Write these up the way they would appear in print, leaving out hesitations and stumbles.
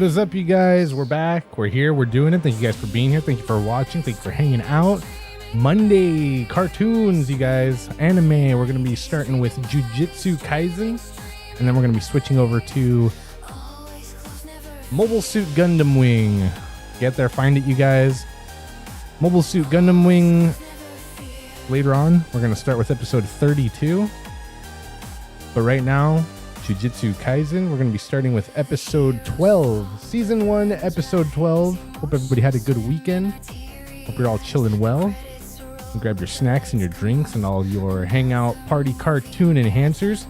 What is up, you guys? We're back. We're here. We're doing it. Thank you guys for being here. Thank you for watching. Thank you for hanging out. Monday cartoons, you guys. Anime. We're going to be starting with Jujutsu Kaisen, and then we're going to be switching over to Mobile Suit Gundam Wing. Get there, find it, you guys. Mobile Suit Gundam Wing. Later on, we're going to start with episode 32. But right now, Jujutsu Kaisen, we're going to be starting with episode 12. Season 1, episode 12. Hope everybody had a good weekend. Hope you're all chilling well. And grab your snacks and your drinks and all your hangout party cartoon enhancers.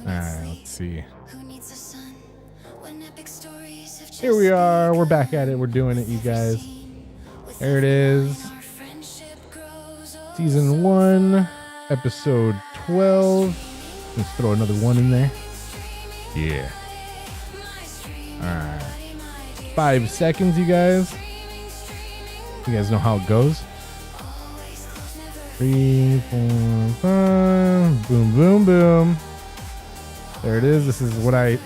Alright, let's see. Here we are. We're back at it. We're doing it, you guys. There it is. Season 1, episode 12. Let's throw another one in there. Yeah. Alright. 5 seconds, you guys. You guys know how it goes. 3, 4, 5. Boom, boom, boom. There it is. This is what I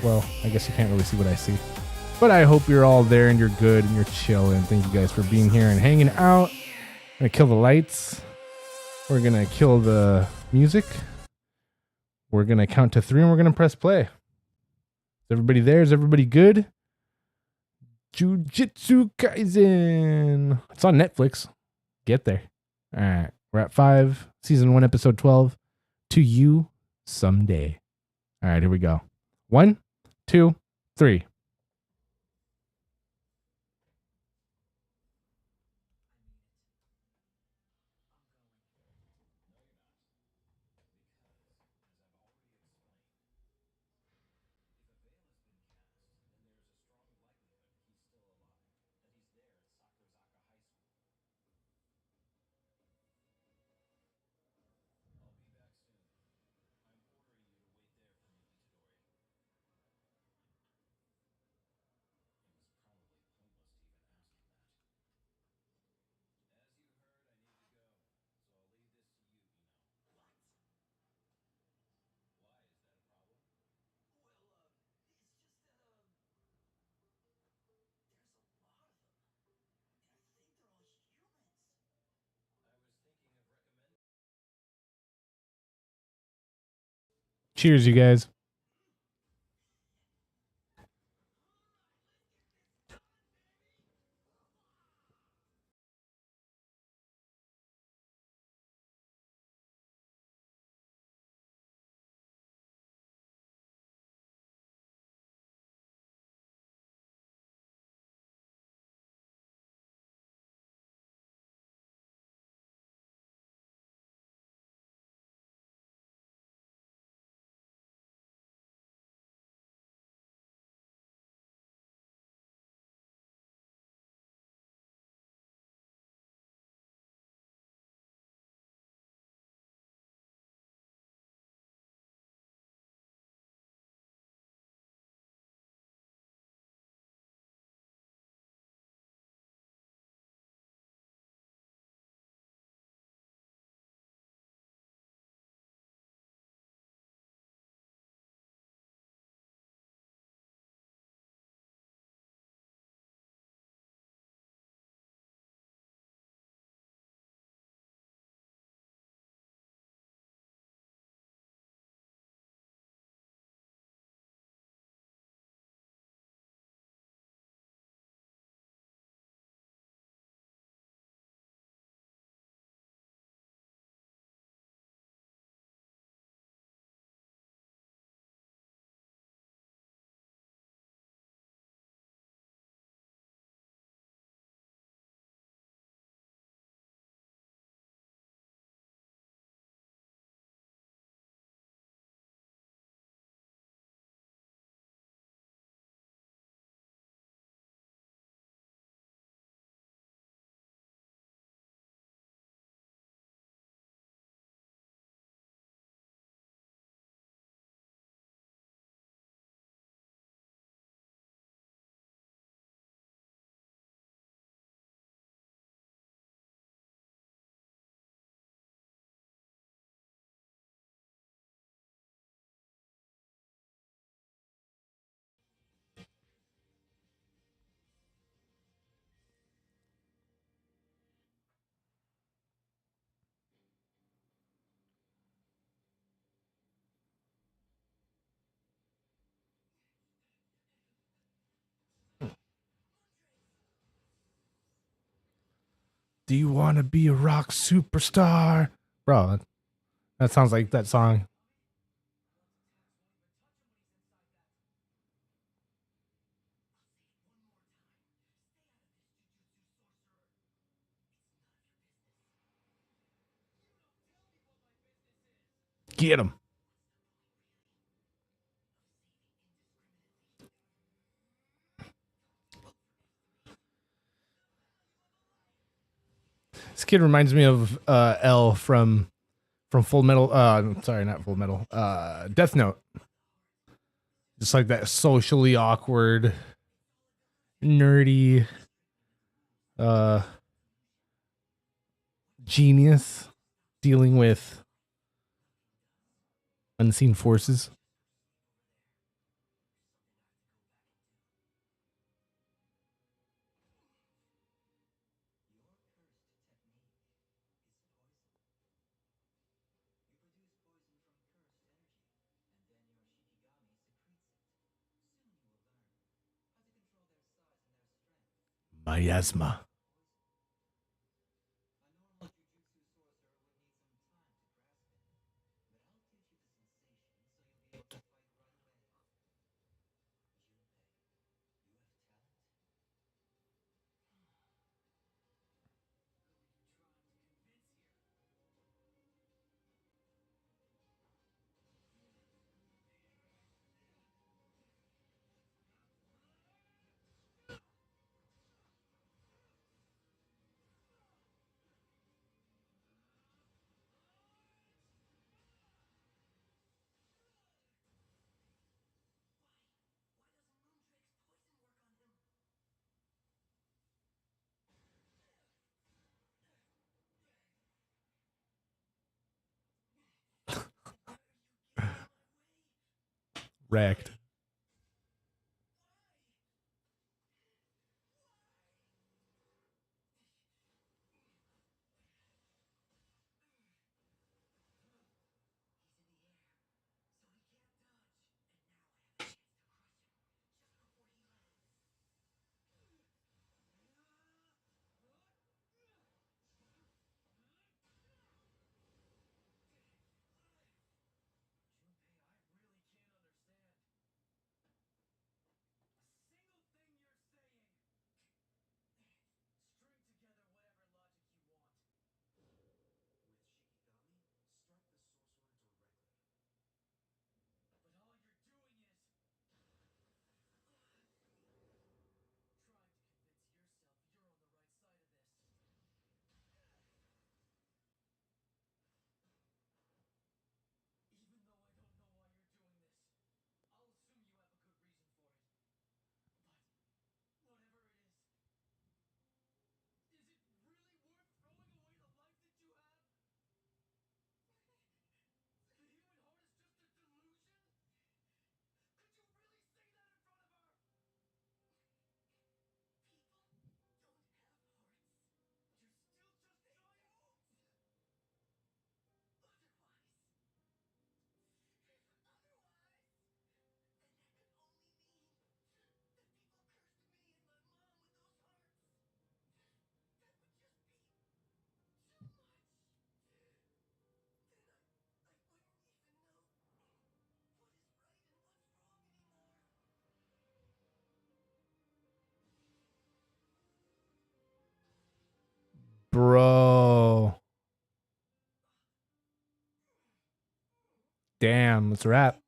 guess you can't really see what I see. But I hope you're all there and you're good and you're chilling. Thank you guys for being here and hanging out. I'm going to kill the lights. We're going to kill the music. We're going to count to 3 and we're going to press play. Is everybody there? Is everybody good? Jujutsu Kaisen. It's on Netflix. Get there. All right. We're at 5, season 1, episode 12. To you someday. All right, here we go. 1, 2, 3. Cheers, you guys. Do you want to be a rock superstar? Bro, that sounds like that song. Get him. This kid reminds me of L from Full Metal. Sorry, not Full Metal. Death Note. Just like that socially awkward, nerdy, uh, genius dealing with unseen forces. Miasma. Wrecked. Bro. Damn, let's wrap.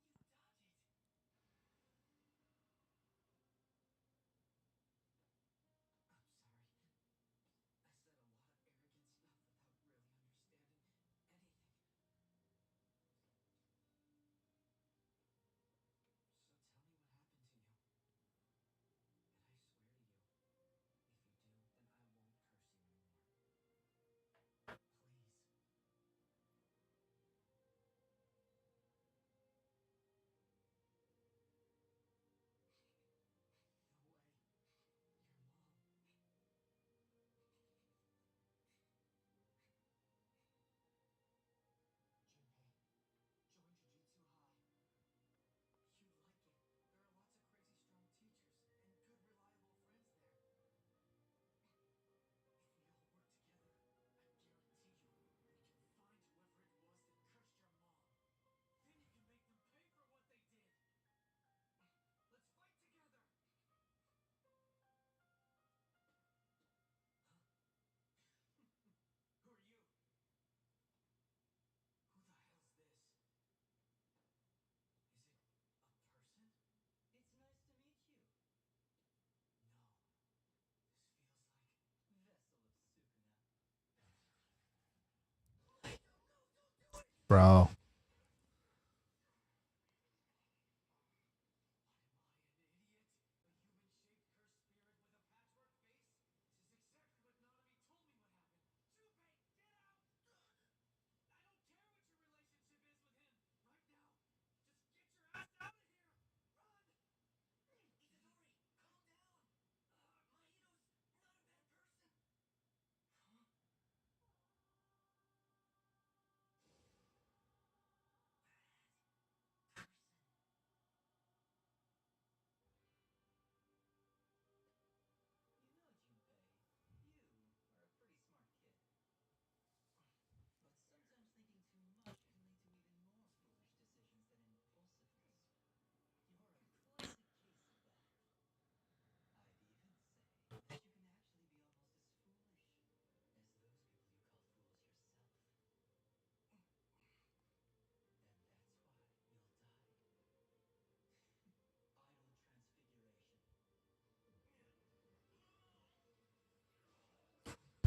Bro.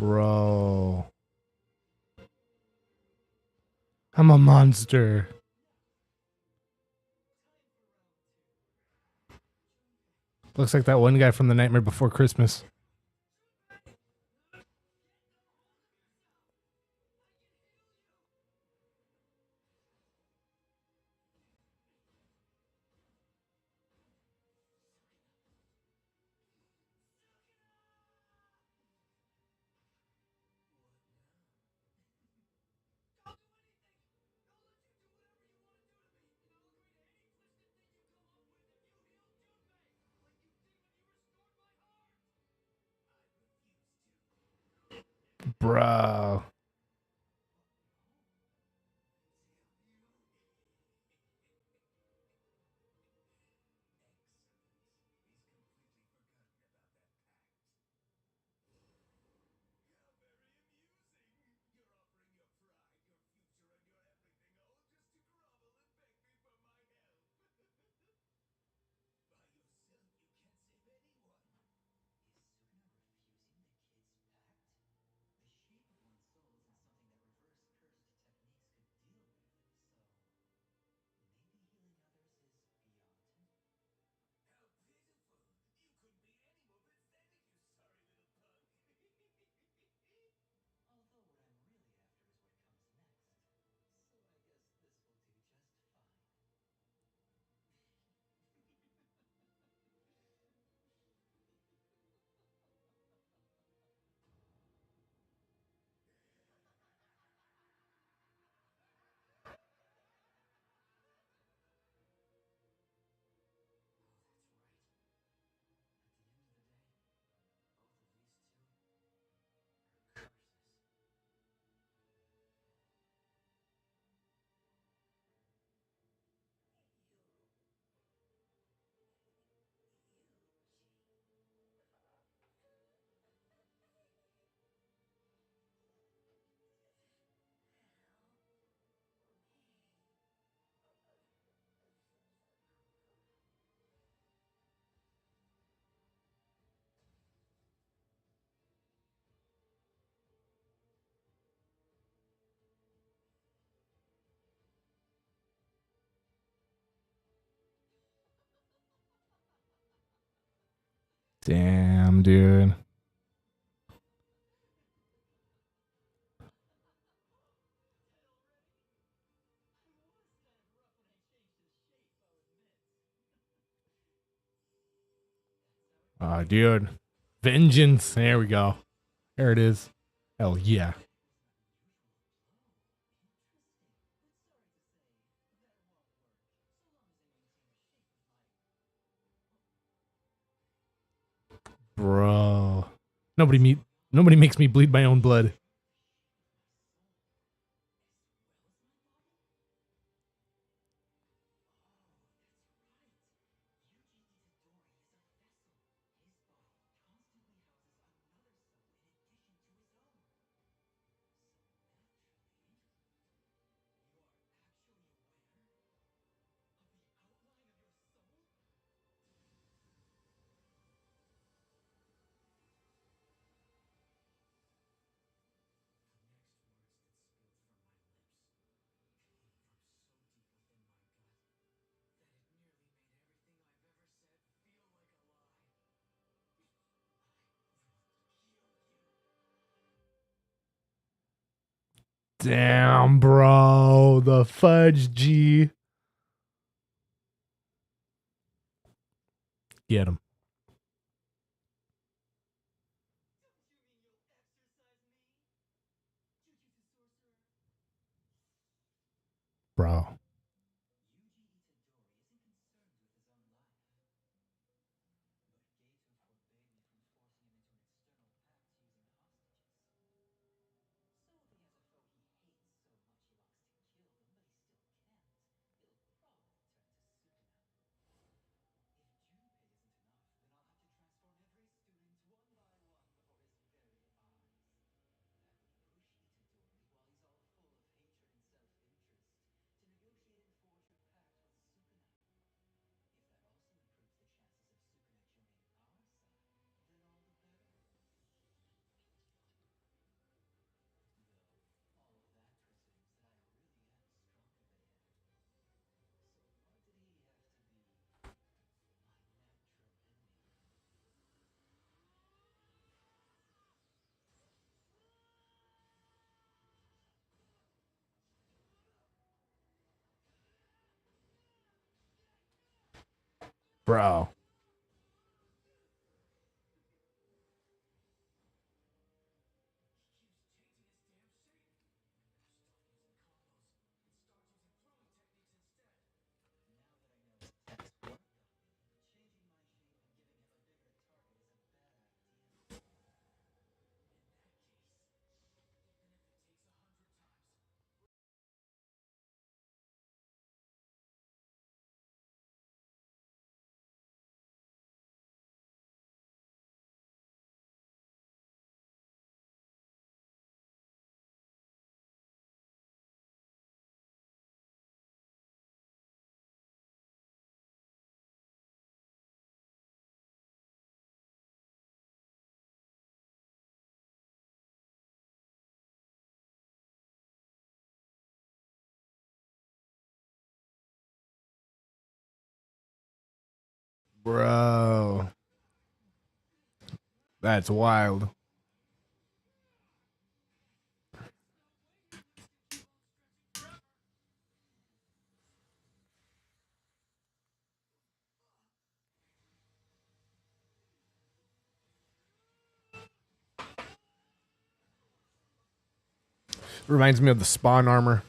Bro. I'm a monster. Looks like that one guy from The Nightmare Before Christmas. Bro. Damn, dude. Oh, dude. Vengeance. There we go. There it is. Hell yeah. Bro. Nobody makes me bleed my own blood. Damn, bro. The fudge G. Get him. Bro. Bro. Bro. That's wild. Reminds me of the Spawn armor.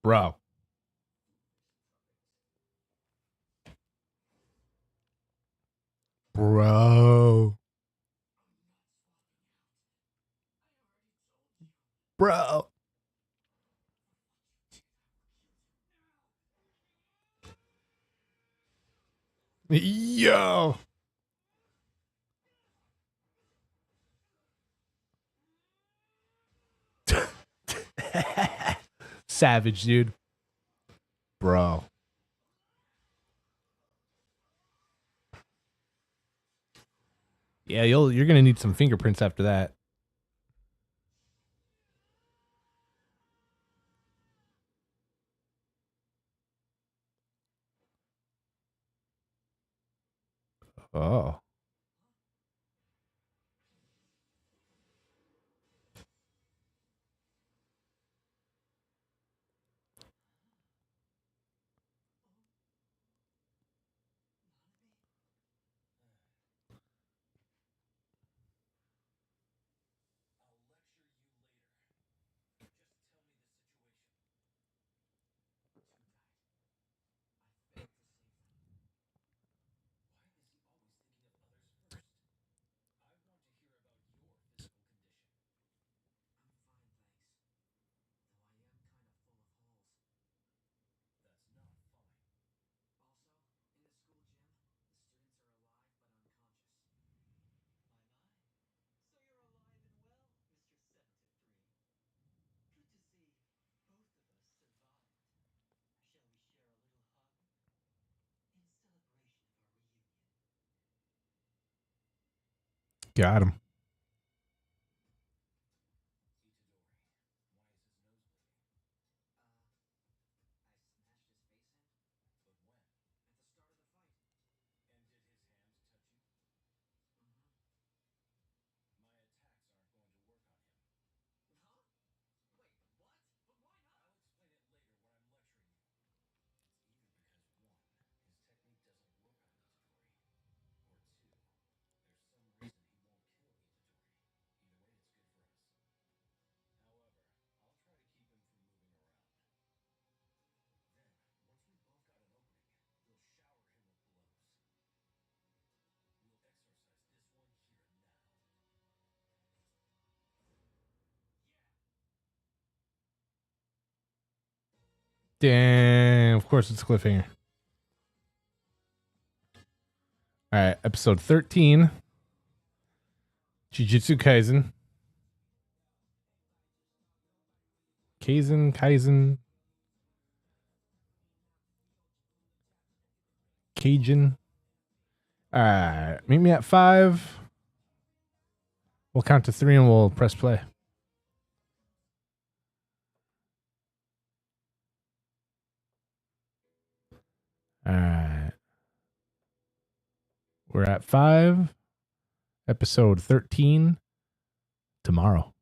Bro. Bro. Bro. Yo. Savage, dude. Bro. Yeah, you're gonna need some fingerprints after that. Oh. Got him. Damn, of course it's a cliffhanger. All right, episode 13. Jujutsu Kaisen. Kaisen. Cajun. All right, meet me at 5. We'll count to 3 and we'll press play. All right. We're at 5. Episode 13. Tomorrow.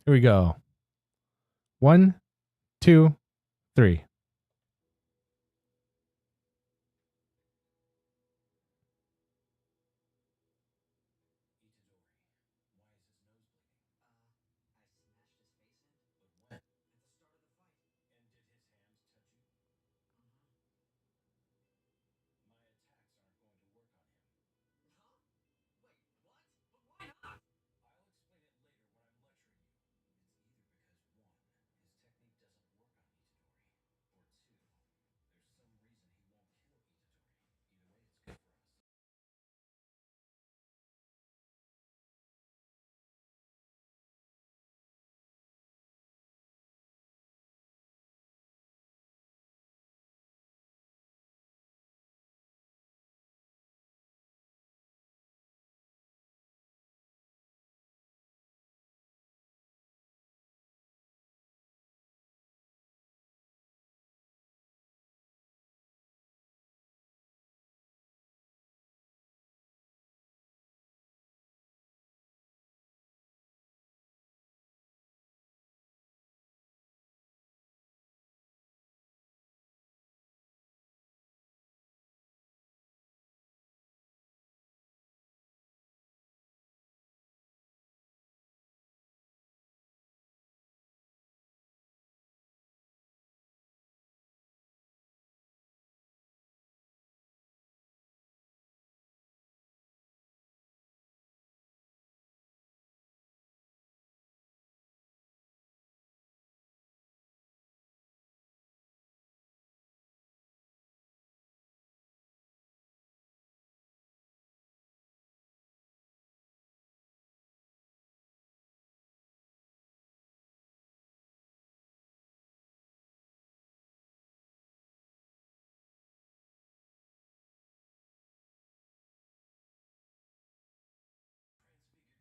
Here we go. 1, 2, 3.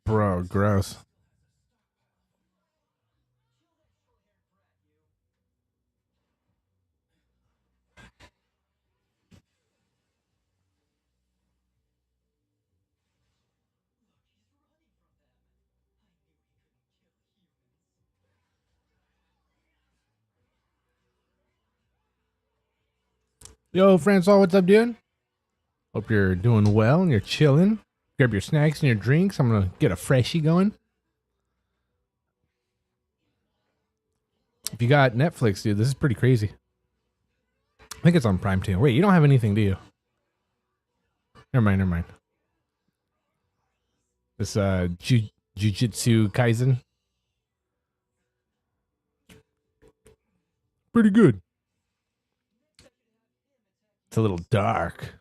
Bro, gross. Yo, Francois, what's up, dude? Hope you're doing well and you're chilling. Grab your snacks and your drinks. I'm going to get a freshie going. If you got Netflix, dude, this is pretty crazy. I think it's on Prime too. Wait, you don't have anything, do you? Never mind. This Jujutsu Kaisen. Pretty good. It's a little dark.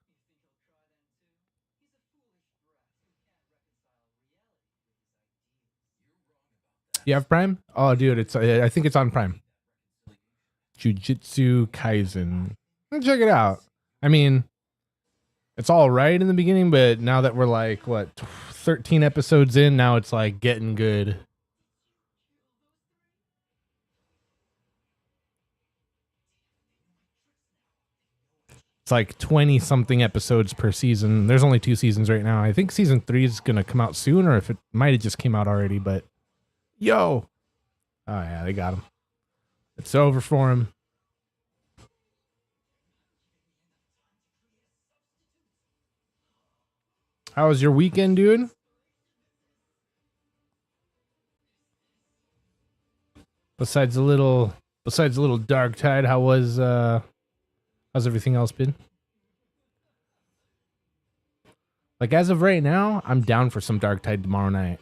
You have Prime? Oh, dude, it's I think it's on Prime. Jujutsu Kaisen. Check it out. I mean, it's all right in the beginning, but now that we're like, what, 13 episodes in, now it's like getting good. It's like 20 something episodes per season. There's only 2 seasons right now. I think season 3 is going to come out soon, or if it might have just came out already, but yo. Oh yeah, they got him. It's over for him. How was your weekend, dude? Besides a little Darktide, how's everything else been? Like, as of right now, I'm down for some Darktide tomorrow night.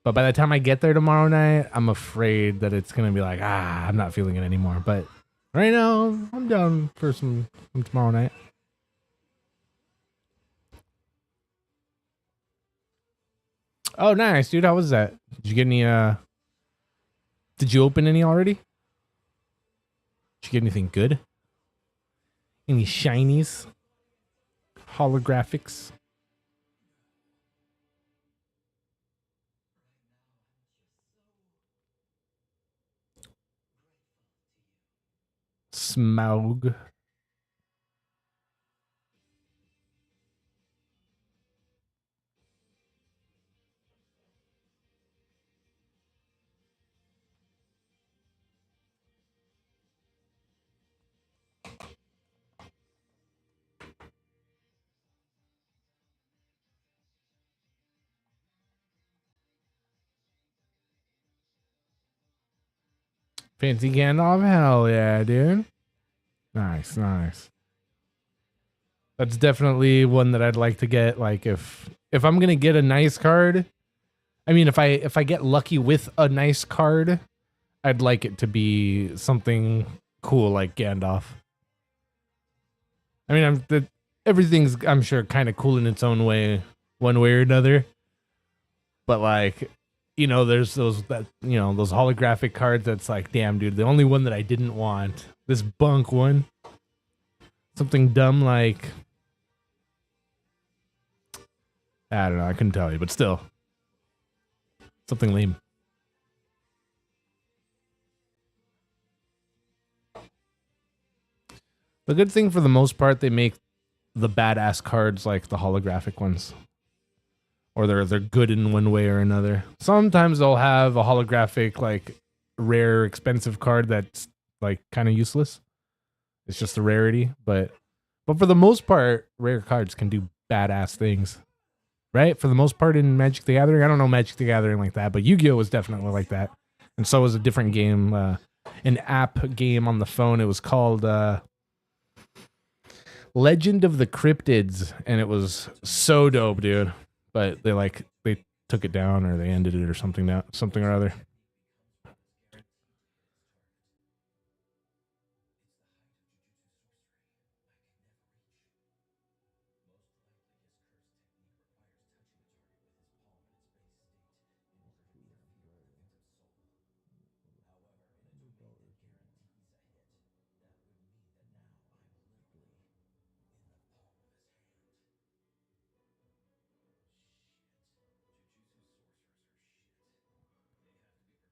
But by the time I get there tomorrow night, I'm afraid that it's going to be like, I'm not feeling it anymore. But right now, I'm down for some tomorrow night. Oh, nice, dude. How was that? Did you get any, did you open any already? Did you get anything good? Any shinies? Holographics? Smaug. Fancy Gandalf? Hell yeah, dude. Nice, nice. That's definitely one that I'd like to get. Like, if I'm gonna get a nice card, I mean, if I get lucky with a nice card, I'd like it to be something cool like Gandalf. I mean, everything's, I'm sure, kind of cool in its own way, one way or another. But like, there's those holographic cards that's like, damn, dude, the only one that I didn't want, this bunk one, something dumb like, I don't know, I couldn't tell you, but still, something lame. The good thing, for the most part, they make the badass cards like the holographic ones, or they're good in one way or another. Sometimes they'll have a holographic, like, rare, expensive card that's like kind of useless. It's just a rarity, but for the most part, rare cards can do badass things, right? For the most part in Magic the Gathering, I don't know Magic the Gathering like that, but Yu-Gi-Oh was definitely like that, and so was a different game, an app game on the phone. It was called Legend of the Cryptids, and it was so dope, dude. But they took it down, or they ended it, or something or other.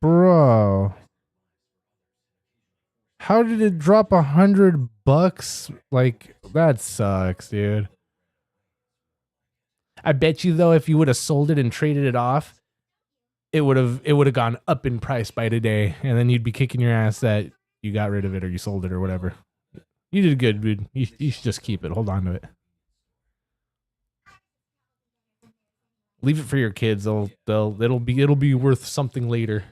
Bro, how did it drop $100? Like, that sucks, dude. I bet you, though, if you would have sold it and traded it off, it would have gone up in price by today, and then you'd be kicking your ass that you got rid of it or you sold it or whatever. You did good, dude. You should just keep it. Hold on to it. Leave it for your kids. It'll be worth something later.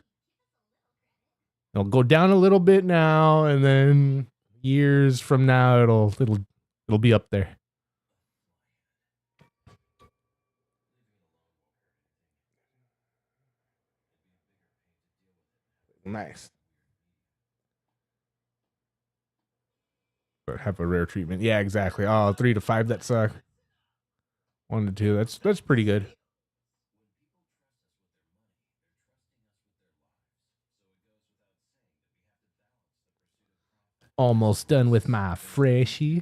It'll go down a little bit now, and then years from now, it'll be up there. Nice. But have a rare treatment. Yeah, exactly. Oh, 3 to 5, that suck. 1 to 2, that's pretty good. Almost done with my freshie.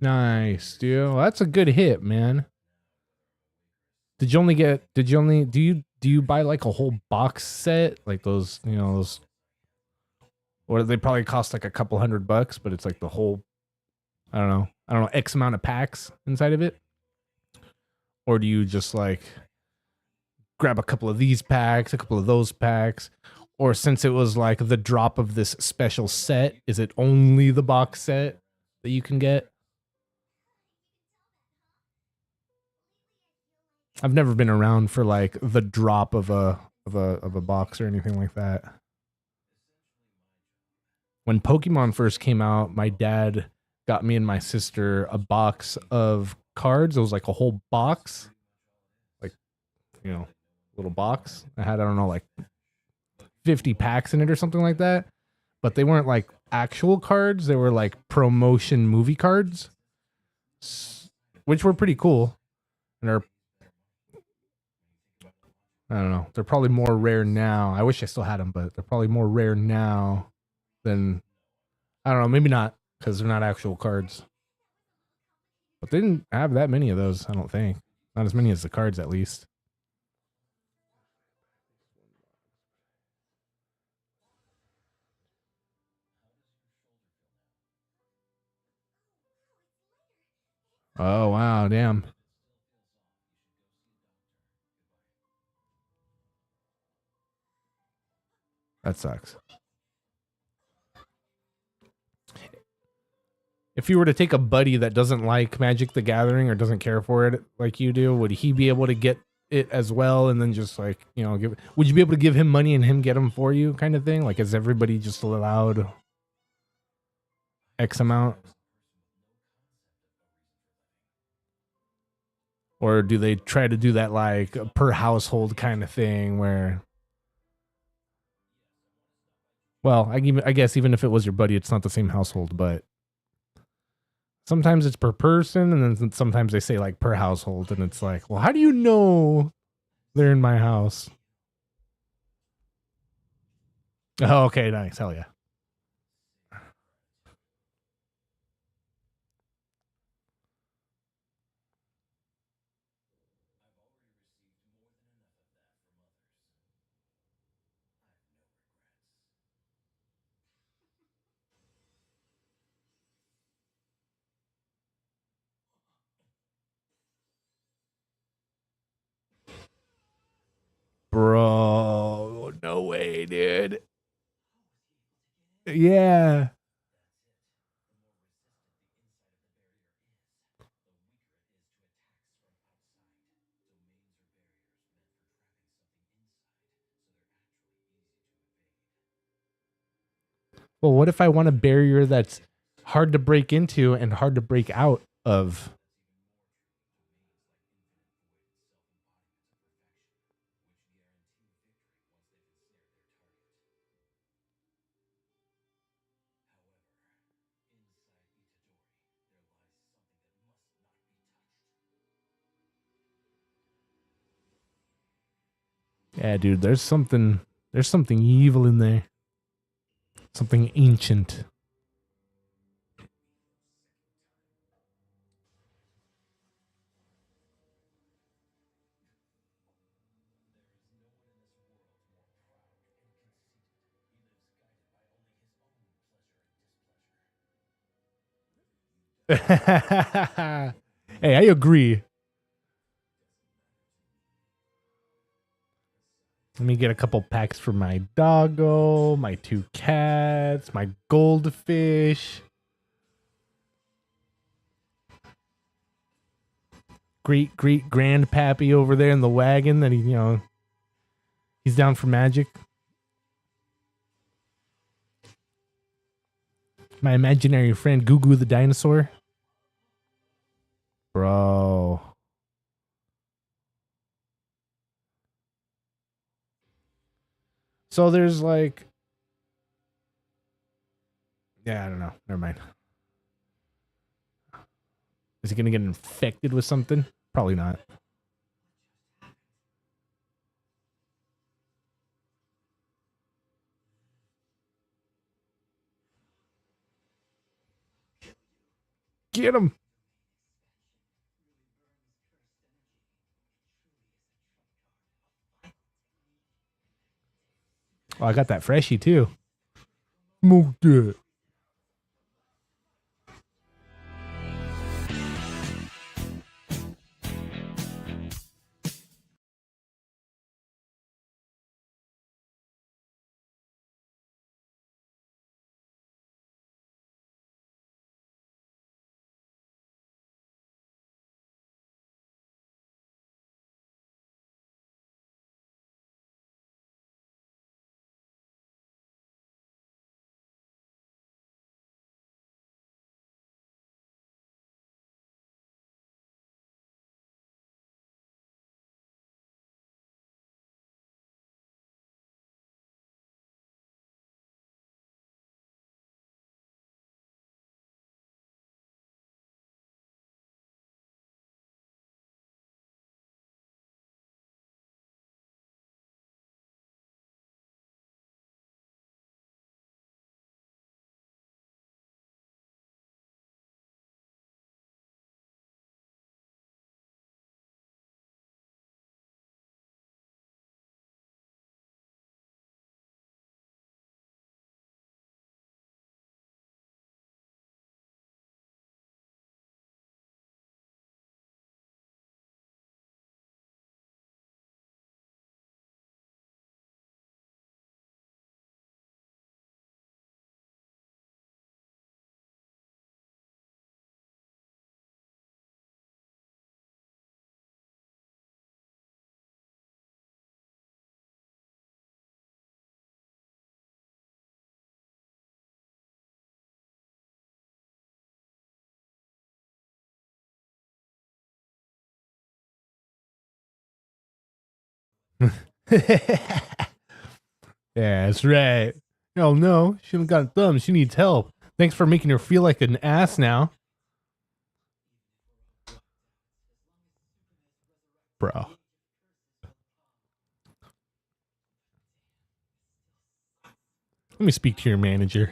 Nice, dude. Well, that's a good hit, man. Did you only do you buy like a whole box set? Like those, those, or they probably cost like a couple $100, but it's like the whole, I don't know, X amount of packs inside of it? Or do you just like grab a couple of these packs, a couple of those packs? Or since it was like the drop of this special set, is it only the box set that you can get? I've never been around for like the drop of a box or anything like that. When Pokemon first came out, my dad got me and my sister a box of cards. It was like a whole box, like, little box. I had, I don't know, like 50 packs in it or something like that. But they weren't like actual cards. They were like promotion movie cards, which were pretty cool. And are, I don't know, they're probably more rare now. I wish I still had them, but they're probably more rare now than, I don't know, maybe not, because they're not actual cards. But they didn't have that many of those, I don't think. Not as many as the cards, at least. Oh, wow, damn. That sucks. If you were to take a buddy that doesn't like Magic the Gathering or doesn't care for it like you do, would he be able to get it as well and then just like, would you be able to give him money and him get them for you kind of thing? Like, is everybody just allowed X amount? Or do they try to do that like per household kind of thing where, well, I guess even if it was your buddy, it's not the same household, but sometimes it's per person, and then sometimes they say like per household, and it's like, well, how do you know they're in my house? Oh, okay, nice. Hell yeah. Bro, no way, dude. Yeah. Well, what if I want a barrier that's hard to break into and hard to break out of? Yeah, dude, there's something evil in there. Something ancient. Hey, I agree. Let me get a couple packs for my doggo, my 2 cats, my goldfish. Great grandpappy over there in the wagon that he's down for Magic. My imaginary friend Goo the dinosaur. Bro. So there's like, yeah, I don't know. Never mind. Is he gonna get infected with something? Probably not. Get him. Oh, I got that freshie too. Smoked it. Yeah, that's right. Oh no, she don't got thumbs. She needs help. Thanks for making her feel like an ass now. Bro. Let me speak to your manager.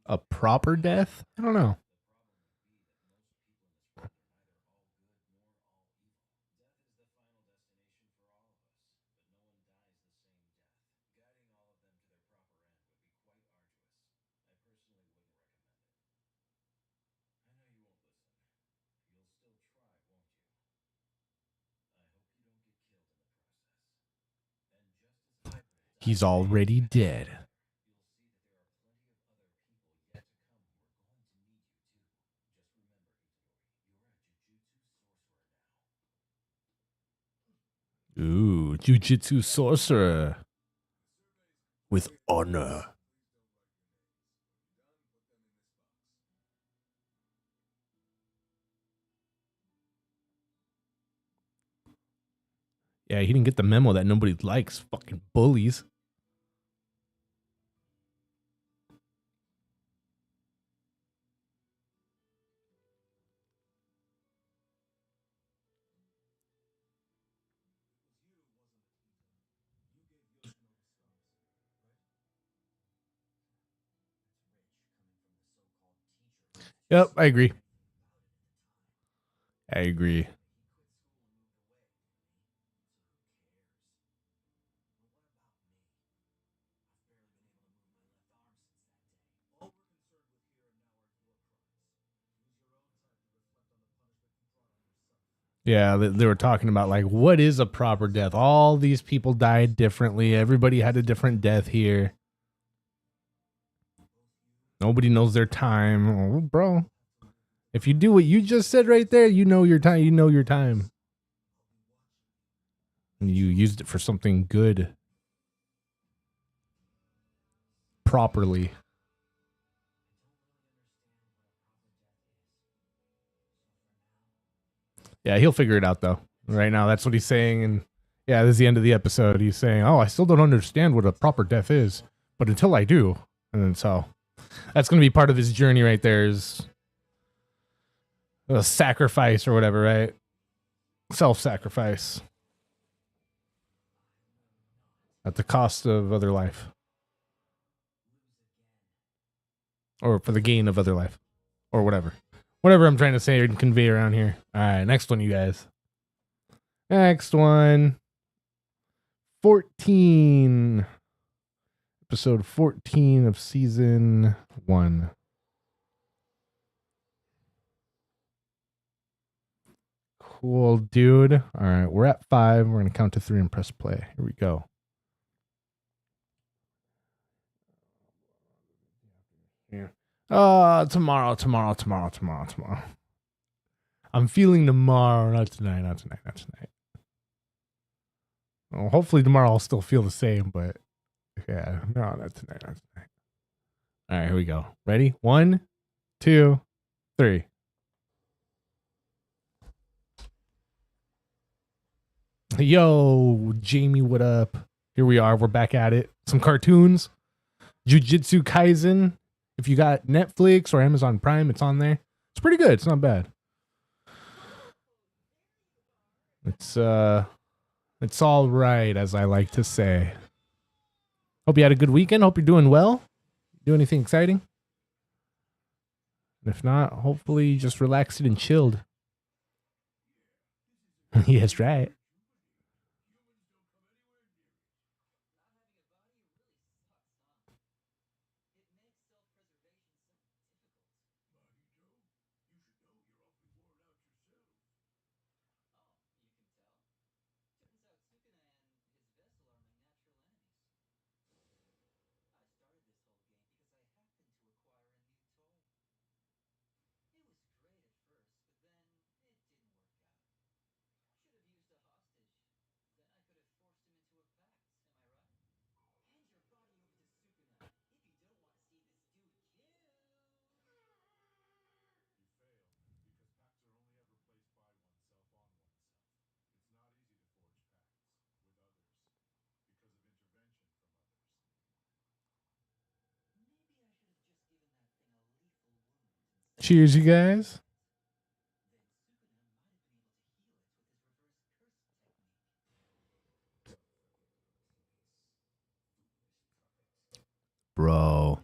A proper death? I don't know. He's already dead. Ooh, jujitsu sorcerer with honor. Yeah, he didn't get the memo that nobody likes fucking bullies. Yep, I agree. I agree. Yeah, they were talking about like what is a proper death. All these people died differently. Everybody had a different death here. Nobody knows their time. Oh, bro. If you do what you just said right there, you know your time. You know your time. And you used it for something good. Properly. Yeah, he'll figure it out though. Right now, that's what he's saying. And yeah, this is the end of the episode. He's saying, "Oh, I still don't understand what a proper death is, but until I do," and then so that's going to be part of his journey right there. Is a sacrifice or whatever, right? Self-sacrifice at the cost of other life, or for the gain of other life, or whatever. Whatever I'm trying to say and convey around here. All right, next one, you guys. Next one. 14. Episode 14 of season 1. Cool, dude. All right, we're at 5. We're going to count to 3 and press play. Here we go. Yeah. Tomorrow. I'm feeling tomorrow, not tonight. Well, hopefully tomorrow I'll still feel the same, but yeah, no, not tonight. All right, here we go. Ready? 1, 2, 3. Yo, Jamie, what up? Here we are. We're back at it. Some cartoons. Jujutsu Kaisen. If you got Netflix or Amazon Prime, it's on there. It's pretty good. It's not bad. It's all right, as I like to say. Hope you had a good weekend. Hope you're doing well. Do anything exciting? If not, hopefully you just relaxed and chilled. Yeah, that's right. Cheers, you guys. Bro.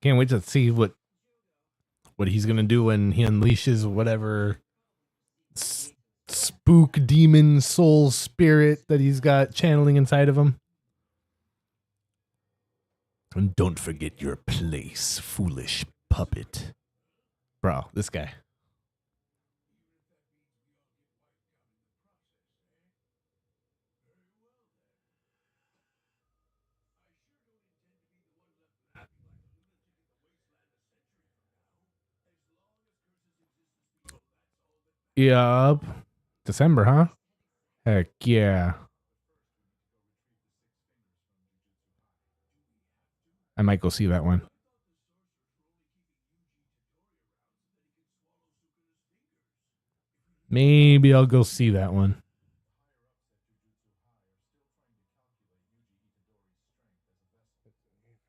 Can't wait to see what he's gonna do when he unleashes whatever spook demon soul spirit that he's got channeling inside of him. And don't forget your place, foolish puppet. Bro, this guy. Yup. December, huh? Heck yeah. I might go see that one. Maybe I'll go see that one.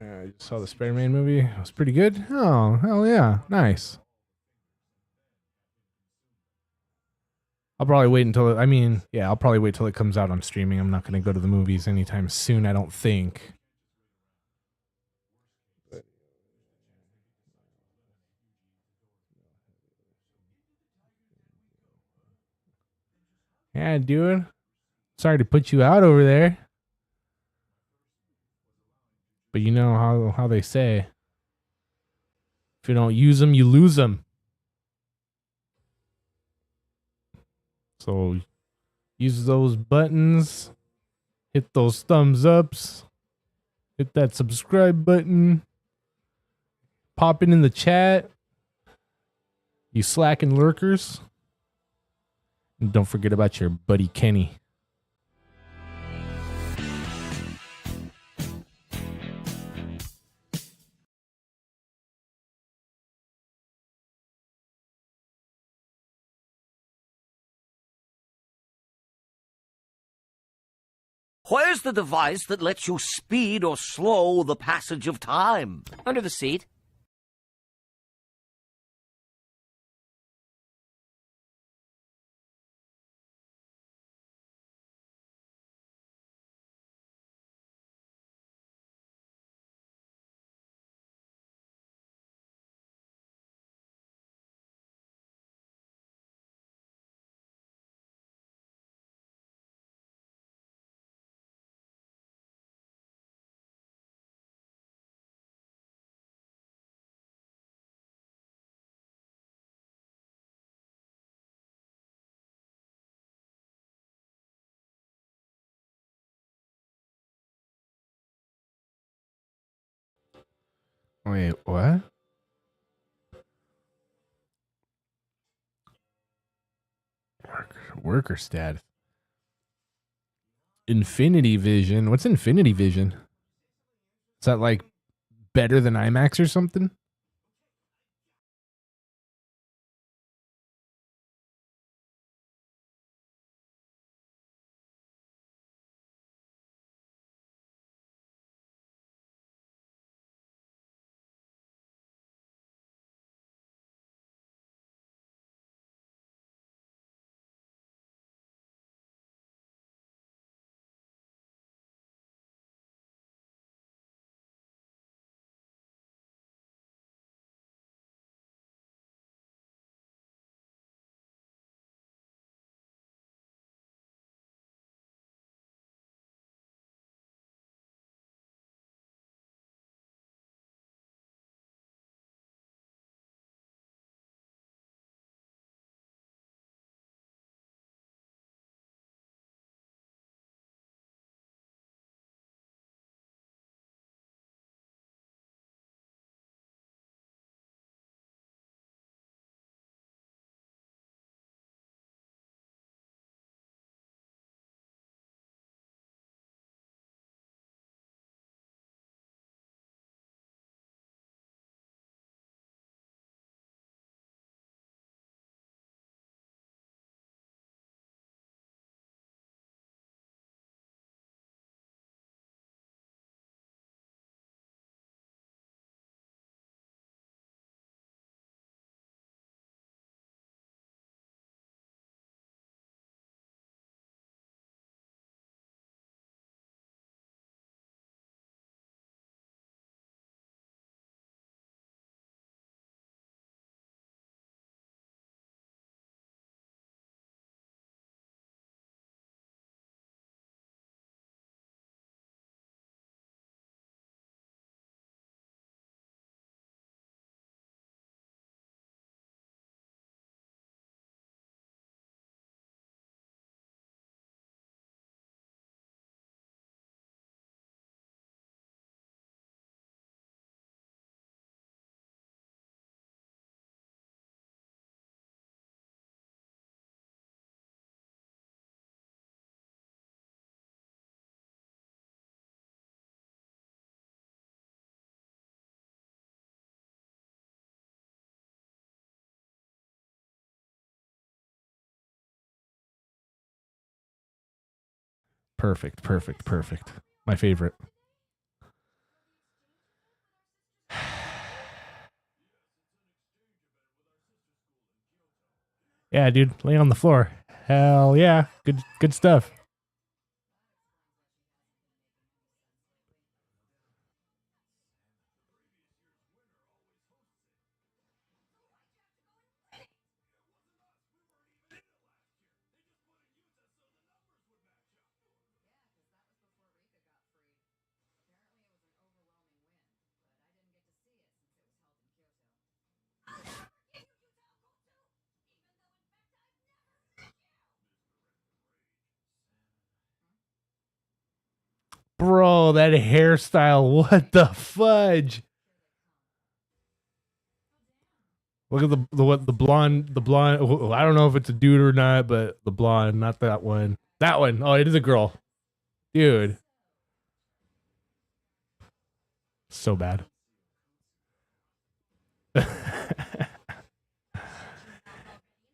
I just saw the Spider-Man movie. It was pretty good. Oh, hell yeah. Nice. I'll probably wait until I'll probably wait till it comes out on streaming. I'm not going to go to the movies anytime soon, I don't think. Yeah, dude. Sorry to put you out over there. But you know how they say, if you don't use them, you lose them. So use those buttons, hit those thumbs ups, hit that subscribe button, pop it in the chat, you slacking lurkers. And don't forget about your buddy Kenny. Where's the device that lets you speed or slow the passage of time? Under the seat. Wait, what? Worker status. Infinity Vision. What's Infinity Vision? Is that like better than IMAX or something? Perfect, perfect, perfect. My favorite. Yeah, dude, lay on the floor. Hell yeah. Good stuff. Yo, that hairstyle. What the fudge? Look at the blonde. I don't know if it's a dude or not, but the blonde, not that one. That one. Oh, it is a girl. Dude. So bad.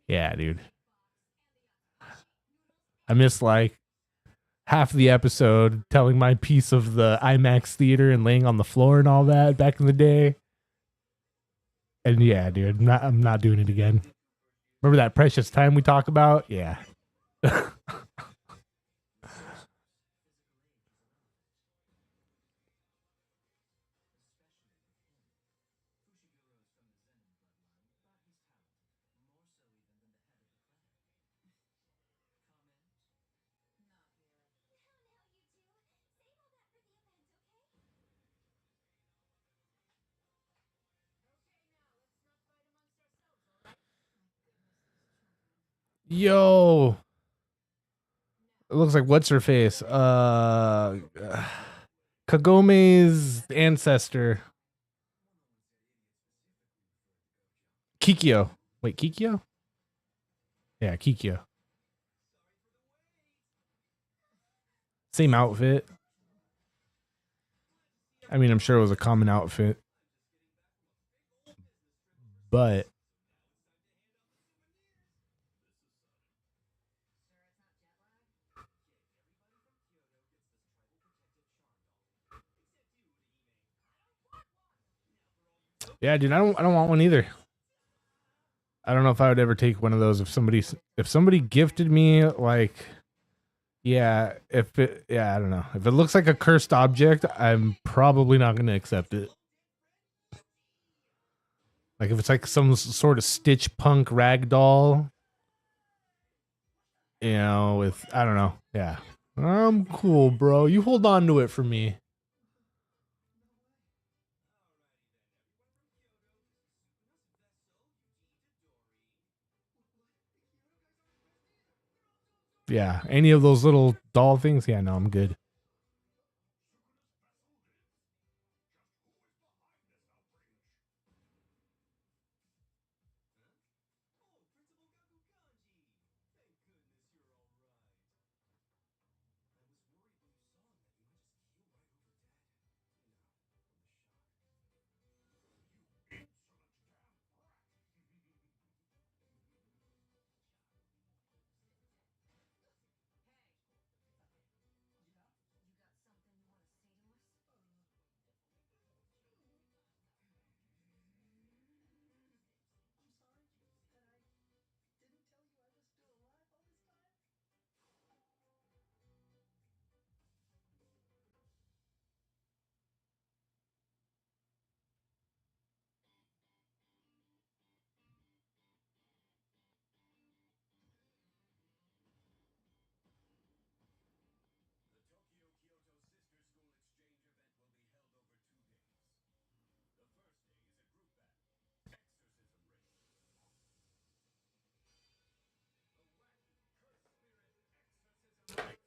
Yeah, dude. I missed like half the episode telling my piece of the IMAX theater and laying on the floor and all that back in the day. And yeah, dude, I'm not doing it again. Remember that precious time we talk about? Yeah. Yo. It looks like what's her face? Kagome's ancestor. Kikyo. Wait, Kikyo? Yeah, Kikyo. Same outfit. I mean, I'm sure it was a common outfit. But yeah, dude, I don't want one either. I don't know if I would ever take one of those if somebody gifted me like yeah, I don't know. If it looks like a cursed object, I'm probably not going to accept it. Like if it's like some sort of Stitch punk rag doll, you know, with I don't know. Yeah. I'm cool, bro. You hold on to it for me. Yeah, any of those little doll things? Yeah, no, I'm good.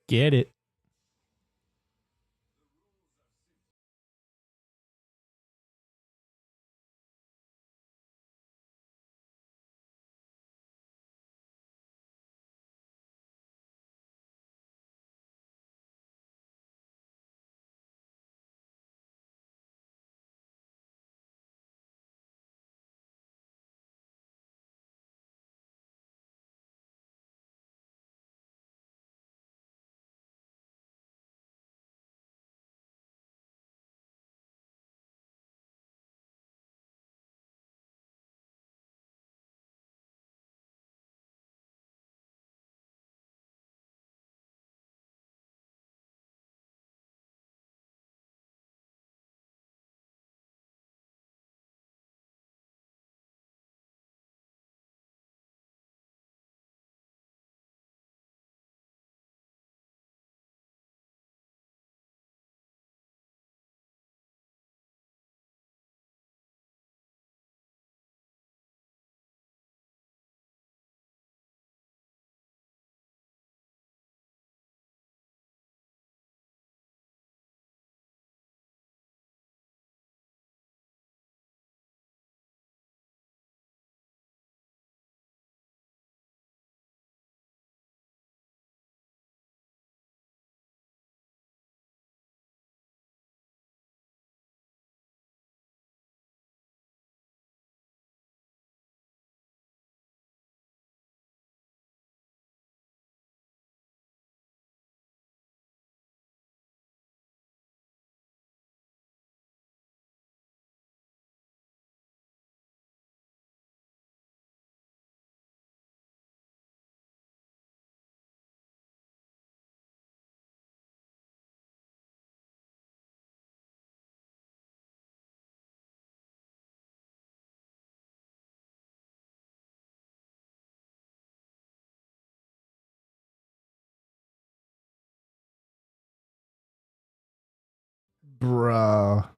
Get it. Bruh.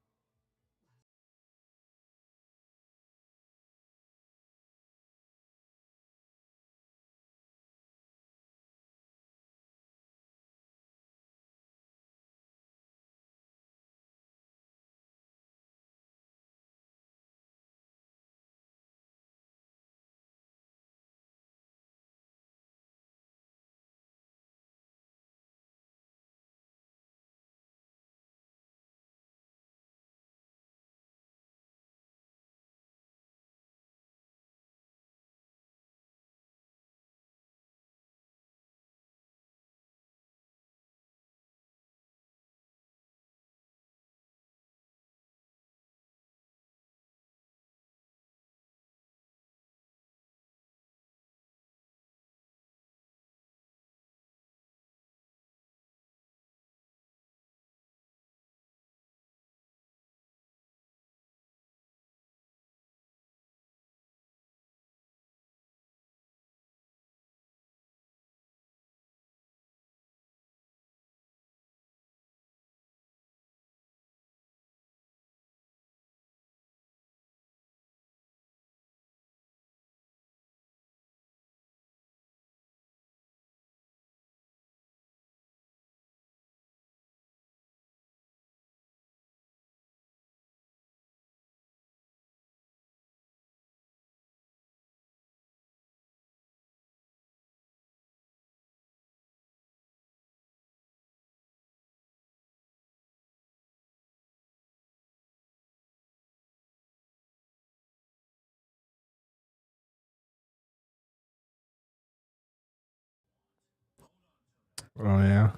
Oh, yeah.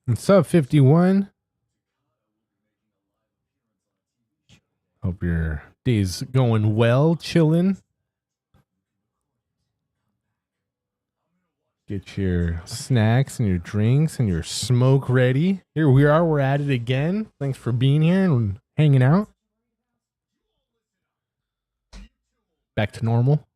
And sub 51. Hope your day's going well, chilling. Get your snacks and your drinks and your smoke ready. Here we are. We're at it again. Thanks for being here and hanging out. Back to normal.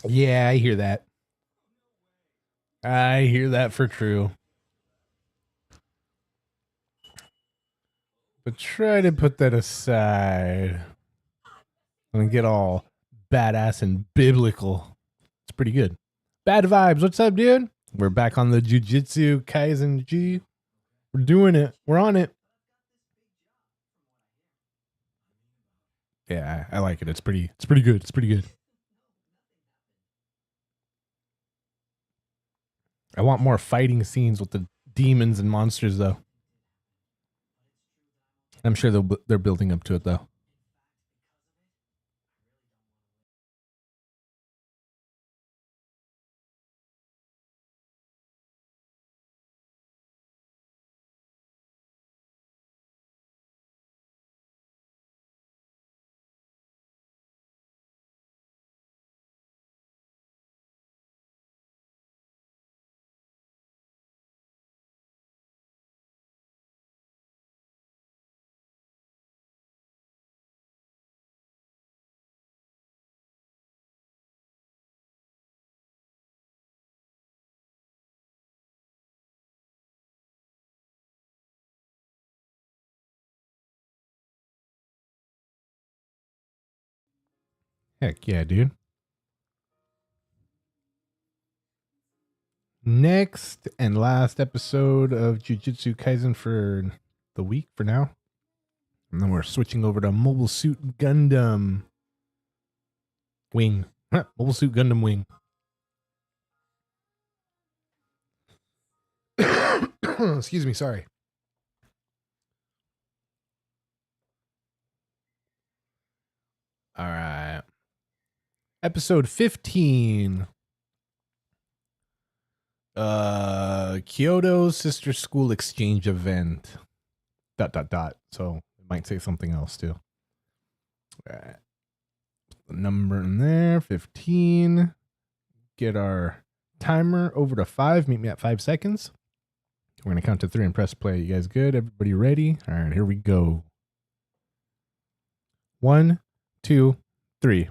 Yeah, I hear that. I hear that for true. But try to put that aside and get all badass and biblical. It's pretty good. Bad vibes. What's up, dude? We're back on the Jujutsu Kaisen G. We're doing it. We're on it. Yeah, I like it. It's pretty good. It's pretty good. I want more fighting scenes with the demons and monsters, though. I'm sure they're building up to it, though. Heck yeah, dude. Next and last episode of Jujutsu Kaisen for the week for now. And then we're switching over to Mobile Suit Gundam Wing. Mobile Suit Gundam Wing. Excuse me, sorry. All right. Episode 15. Kyoto Sister School Exchange Event. ... So it might say something else too. All right. The number in there, 15. Get our timer over to 5. Meet me at 5 seconds. We're going to count to 3 and press play. You guys good? Everybody ready? All right, here we go. 1, 2, 3.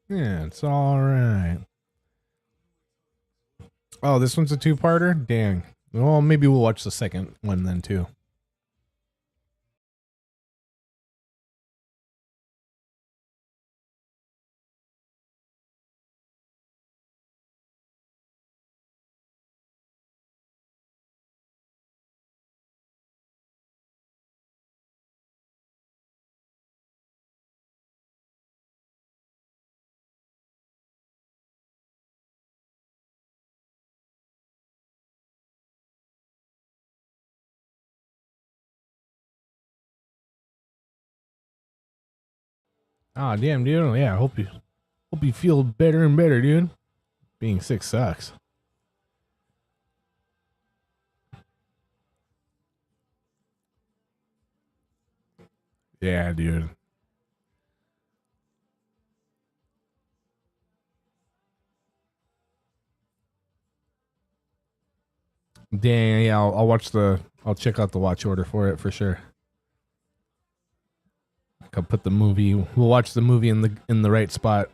Yeah, it's all right. Oh, this one's a two-parter? Dang. Well, maybe we'll watch the second one then too. Oh damn, dude. Yeah, I hope you feel better and better, dude. Being sick sucks. Yeah, dude. Dang, yeah, I'll check out the watch order for it for sure. I'll put the movie. We'll watch the movie in the right spot.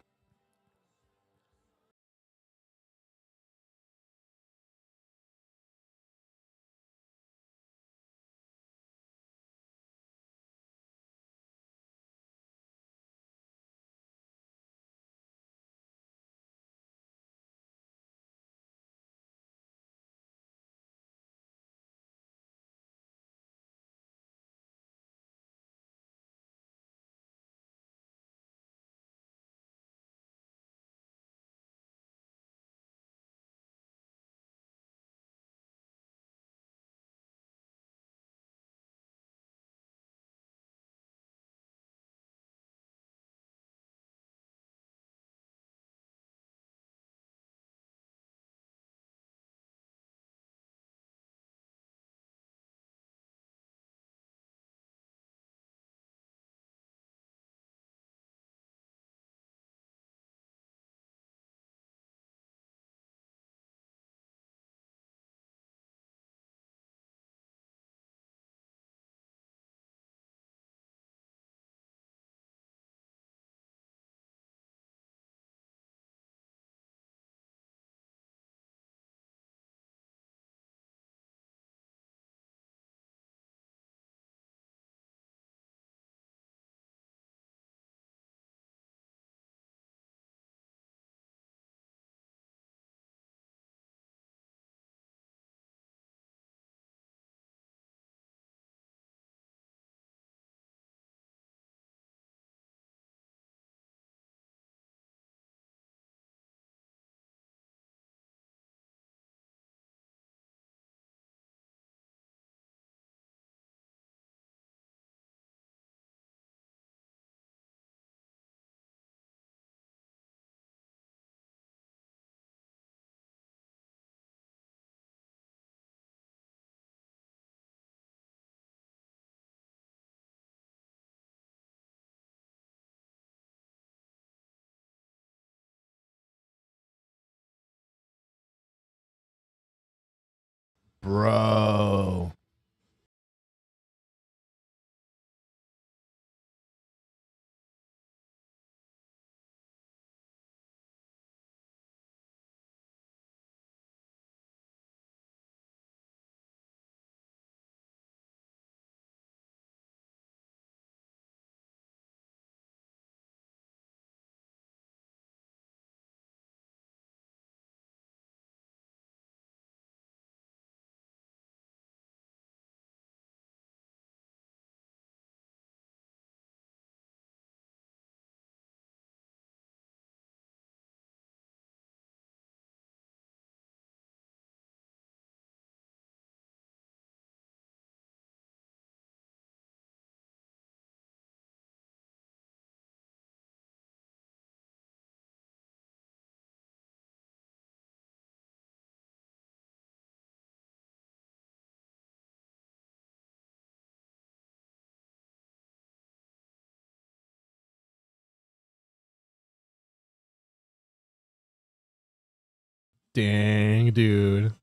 Bro. Dang, dude.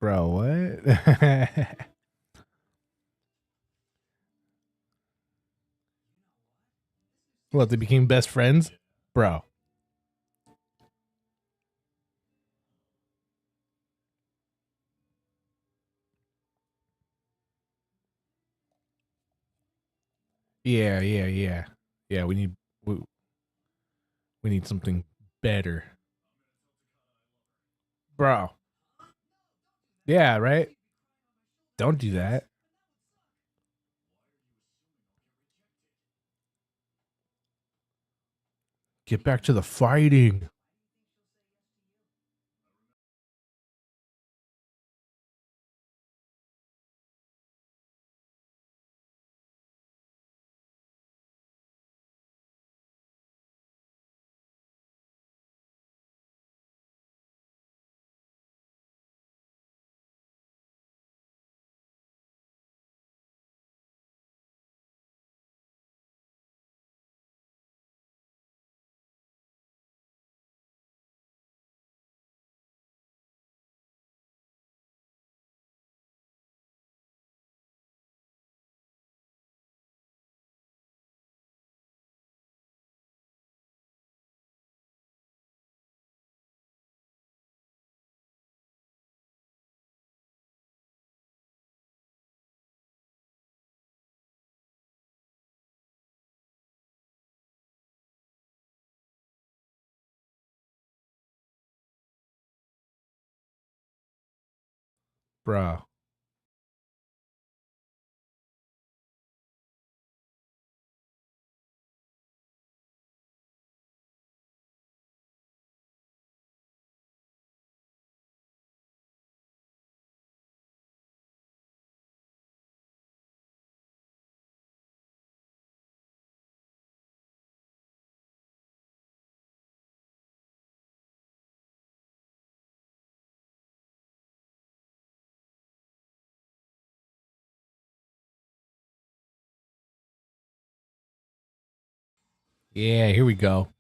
Bro, what? What, they became best friends? Bro. Yeah, yeah, yeah. Yeah, we, we need something better. Bro. Yeah, right? Don't do that. Get back to the fighting. Bro. Yeah, here we go.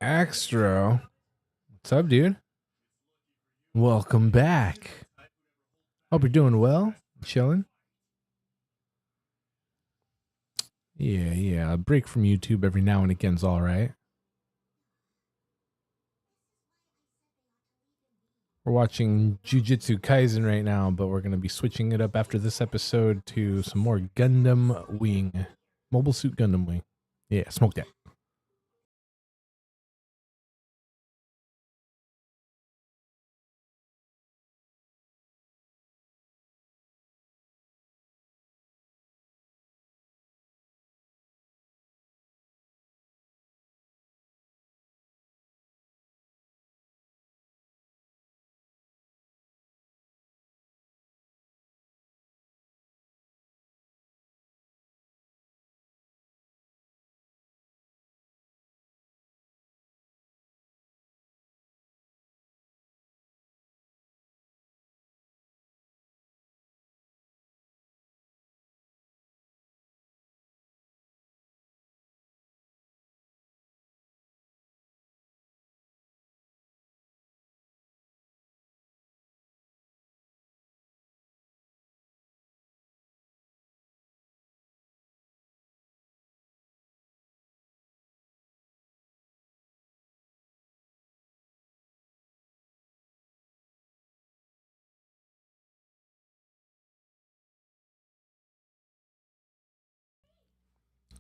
Extra. What's up, dude? Welcome back. Hope you're doing well. Chilling. Yeah, yeah. A break from YouTube every now and again's all right. We're watching Jujutsu Kaisen right now, but we're going to be switching it up after this episode to some more Gundam Wing. Mobile Suit Gundam Wing. Yeah, smoke that.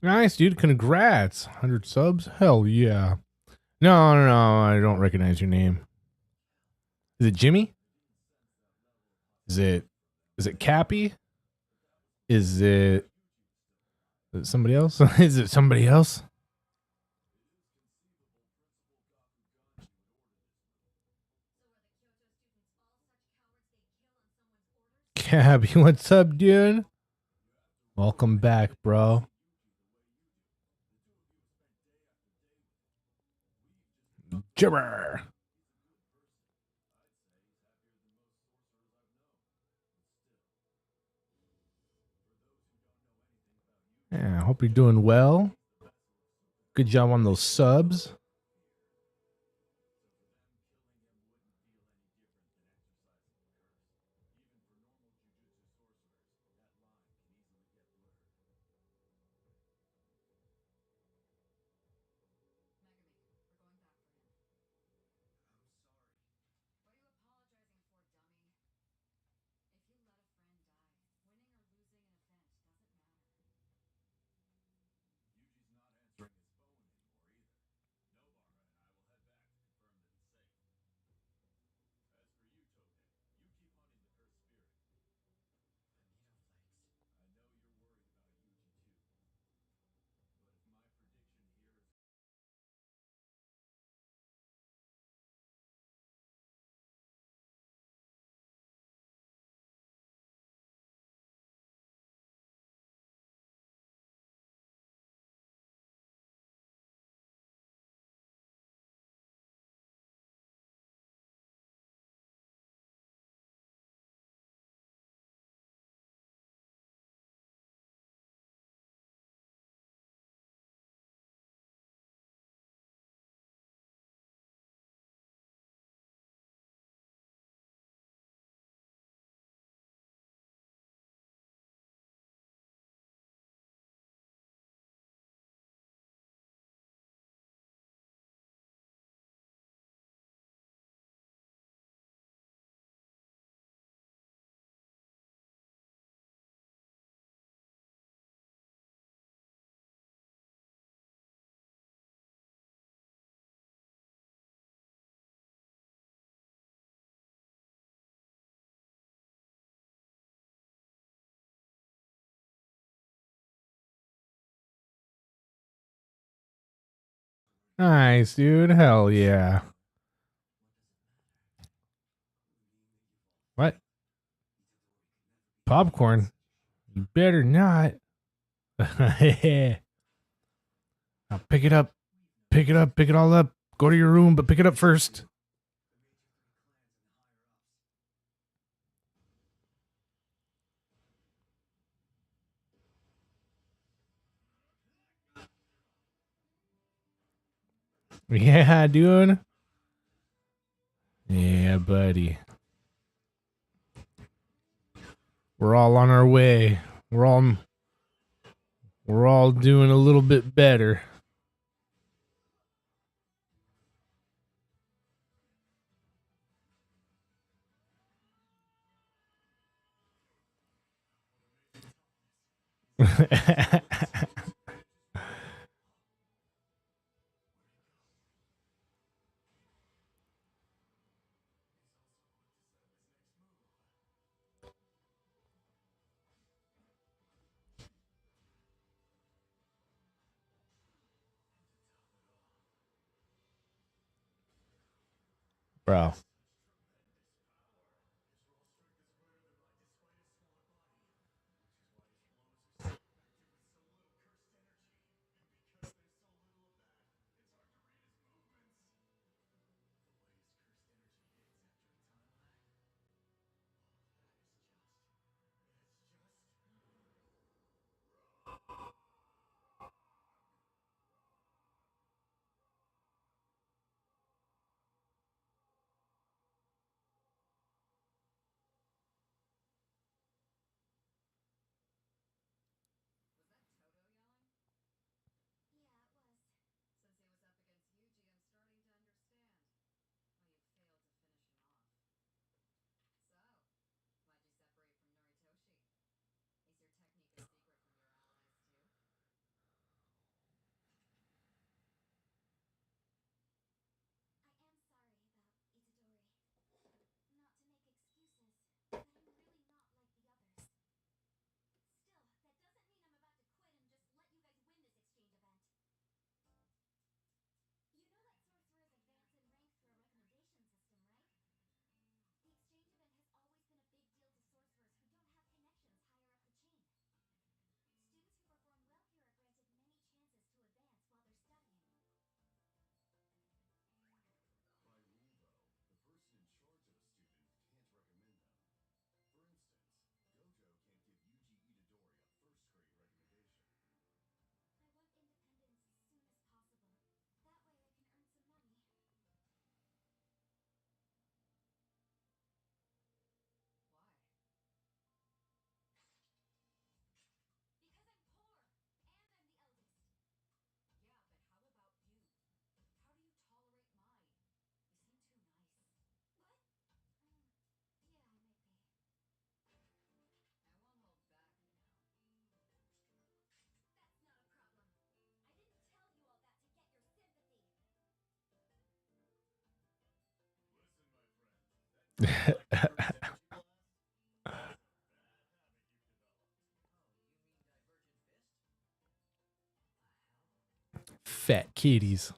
Nice, dude. Congrats. 100 subs. Hell yeah. No, no, no. I don't recognize your name. Is it Jimmy? Is it Cappy? Is it somebody else? Is it somebody else? Cappy, what's up, dude? Welcome back, bro. Jibber. Yeah, I hope you're doing well. Good job on those subs. Nice, dude. Hell yeah. What? Popcorn? You better not. Now pick it up. Pick it up. Pick it all up. Go to your room, but pick it up first. Yeah, dude. Yeah, buddy. We're all on our way. We're all doing a little bit better. Bro. Fat kitties.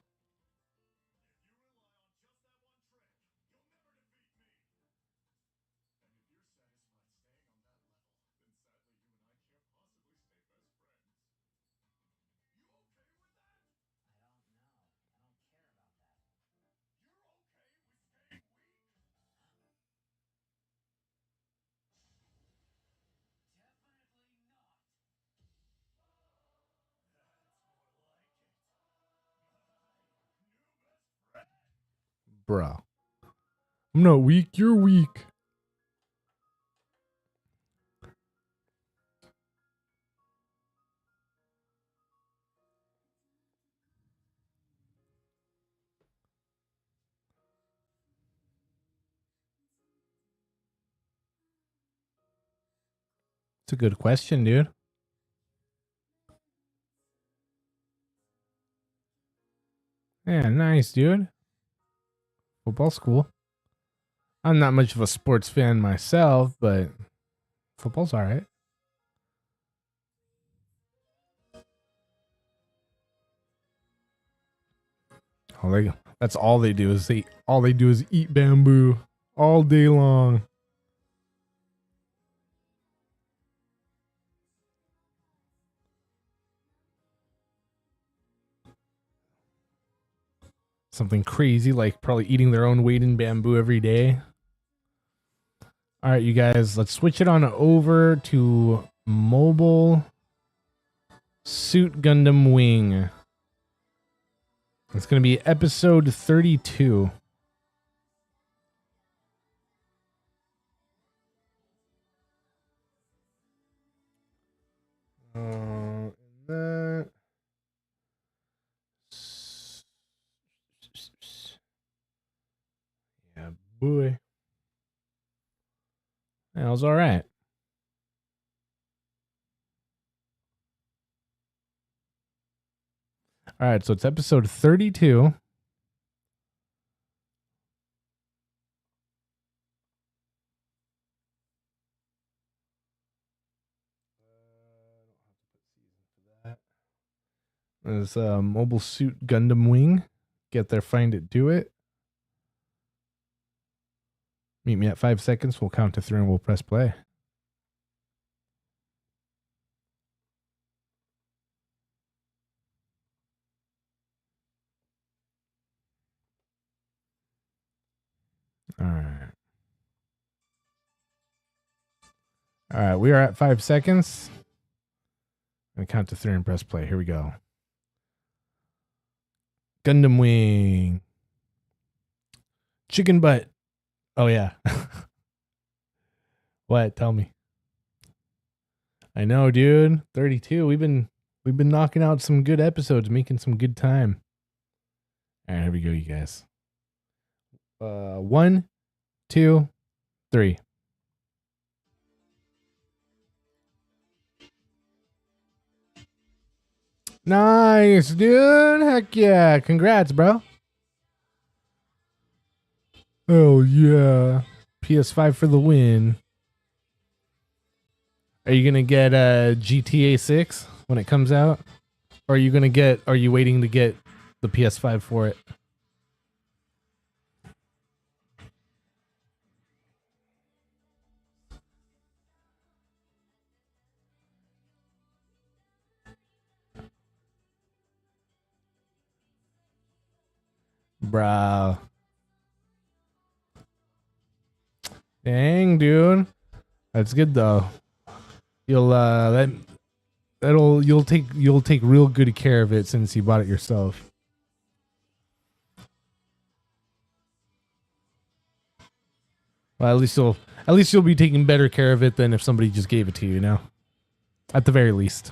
Bro. I'm not weak. You're weak. It's a good question, dude. Yeah, nice, dude. Football's cool. I'm not much of a sports fan myself, but football's all right. That's all they do is eat bamboo all day long. Something crazy like probably eating their own weight in bamboo every day. All right, you guys, let's switch it on over to Mobile Suit Gundam Wing. It's going to be episode 32. That. Yeah, boy. That was all right. All right, so it's episode 32. There's Mobile Suit Gundam Wing. Get there, find it, do it. Meet me at 5 seconds. We'll count to 3 and we'll press play. All right. All right, we are at 5 seconds. I'm going to count to 3 and press play. Here we go. Gundam Wing. Chicken butt. Oh, yeah. What? Tell me. I know, dude. 32. We've been knocking out some good episodes, making some good time. All right, here we go, you guys. 1, 2, 3. Nice, dude. Heck yeah. Congrats, bro. Oh, yeah. PS5 for the win. Are you going to get GTA 6 when it comes out? Or are you waiting to get the PS5 for it? Bro. Dang, dude. That's good though. You'll you'll take real good care of it since you bought it yourself. Well, at least you'll be taking better care of it than if somebody just gave it to you, you know? At the very least.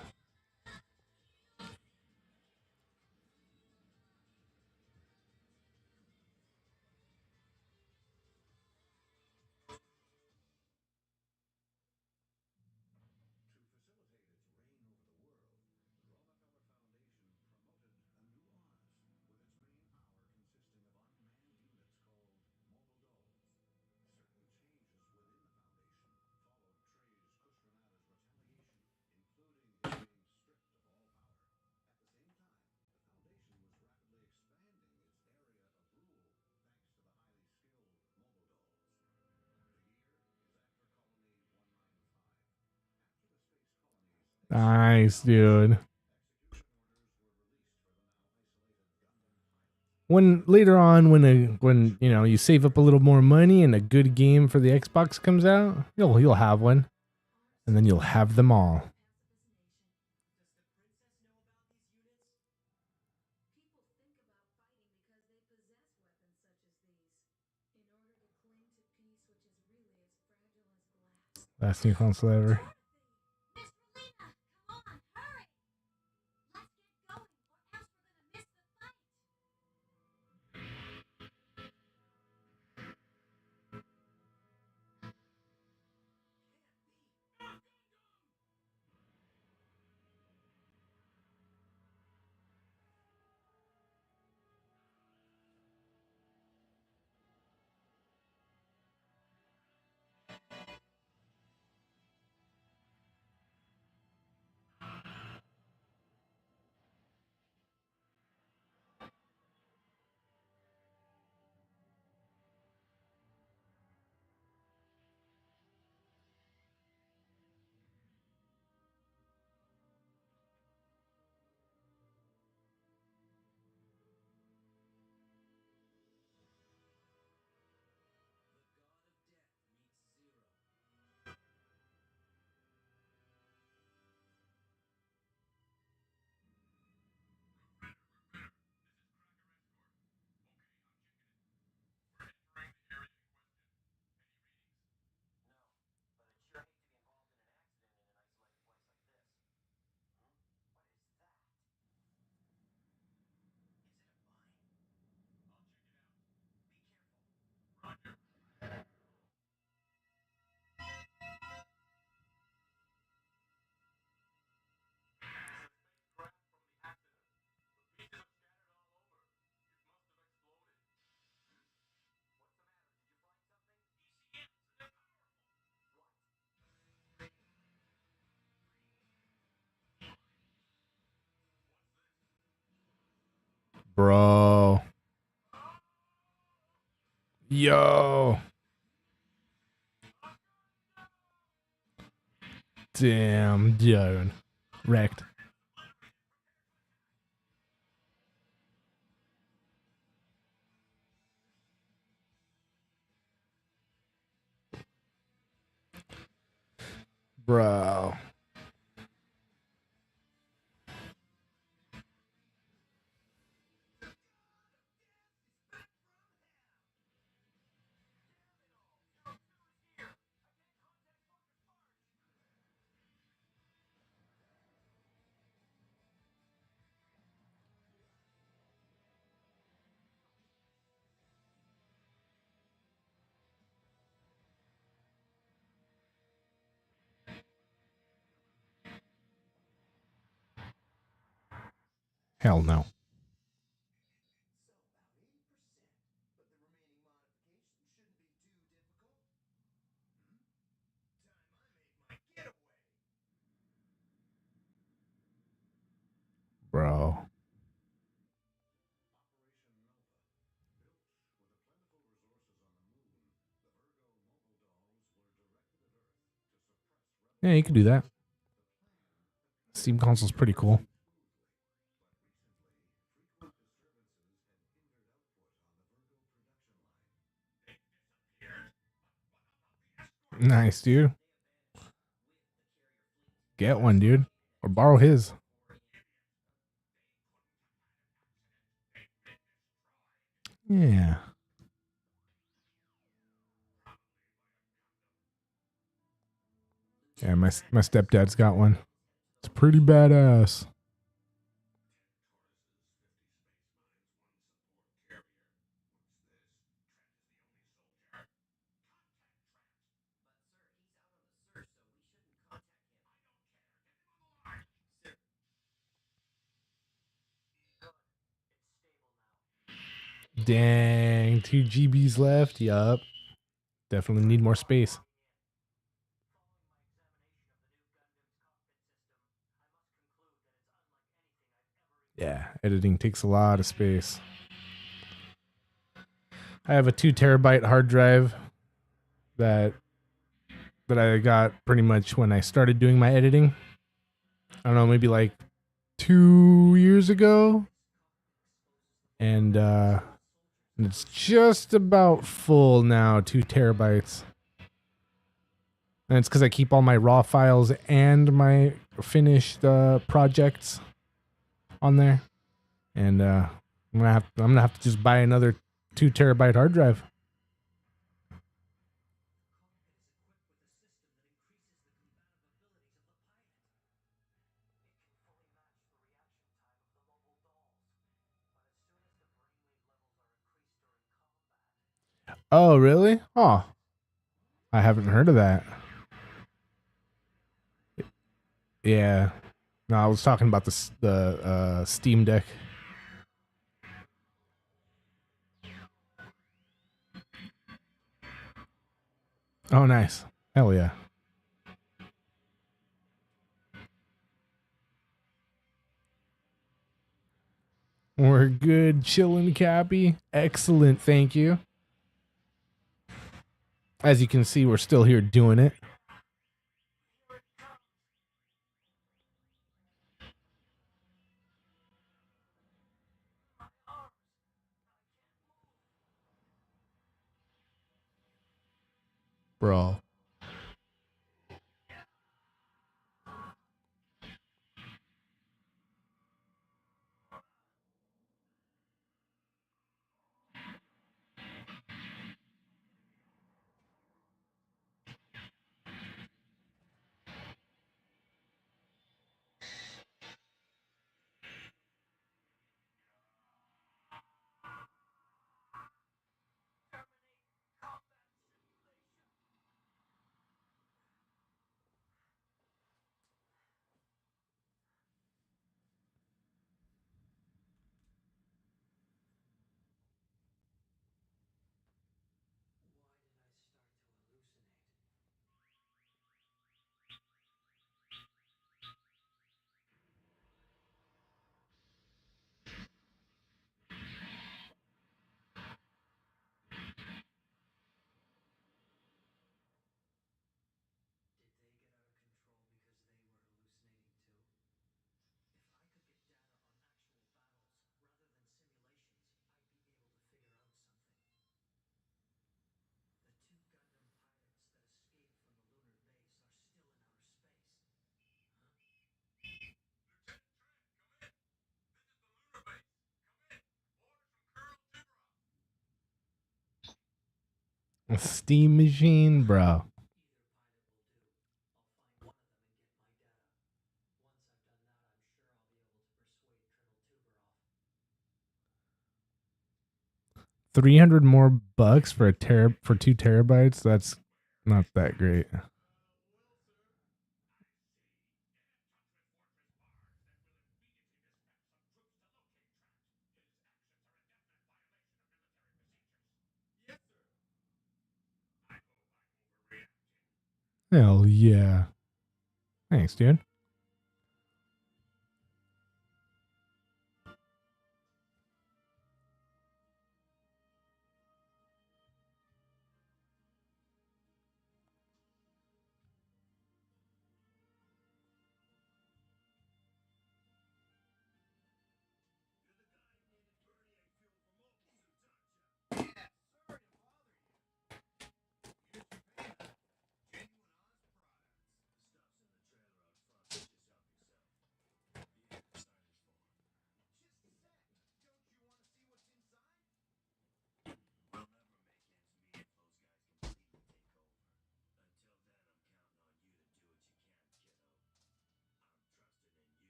Nice, dude. When later on, when you know you save up a little more money and a good game for the Xbox comes out, you'll have one, and then you'll have them all. Last new console ever. Bro. Yo. Damn, dude. Wrecked. Bro. Hell no. Bro. Yeah, you can do that. Steam console's pretty cool. Nice, dude. Get one, dude. Or borrow his. Yeah. Yeah, my stepdad's got one. It's pretty badass. Dang, 2 GBs left. Yup. Definitely need more space. Yeah, editing takes a lot of space. I have a 2 terabyte hard drive that I got pretty much when I started doing my editing. I don't know, maybe like 2 years ago. And it's just about full now, 2 terabytes. And it's because I keep all my raw files and my finished projects on there. And I'm gonna have to just buy another 2 terabyte hard drive. Oh, really? Oh, I haven't heard of that. Yeah. No, I was talking about the Steam Deck. Oh, nice. Hell yeah. We're good, chilling, Cappy. Excellent, thank you. As you can see, we're still here doing it. Bro. A steam machine, bro. $300 more bucks for for 2 terabytes. That's not that great. Hell yeah. Thanks, dude.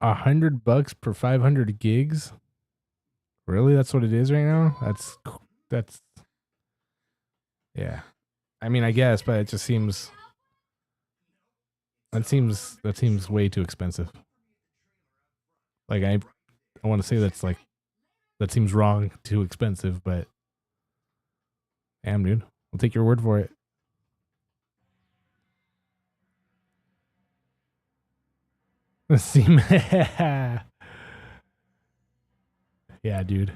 $100 per 500 gigs. Really? That's what it is right now? That's yeah. I mean, I guess, but it just seems that seems way too expensive. Like I want to say that's like that seems wrong, too expensive, but damn, dude. I'll take your word for it. Let's see. Yeah, dude.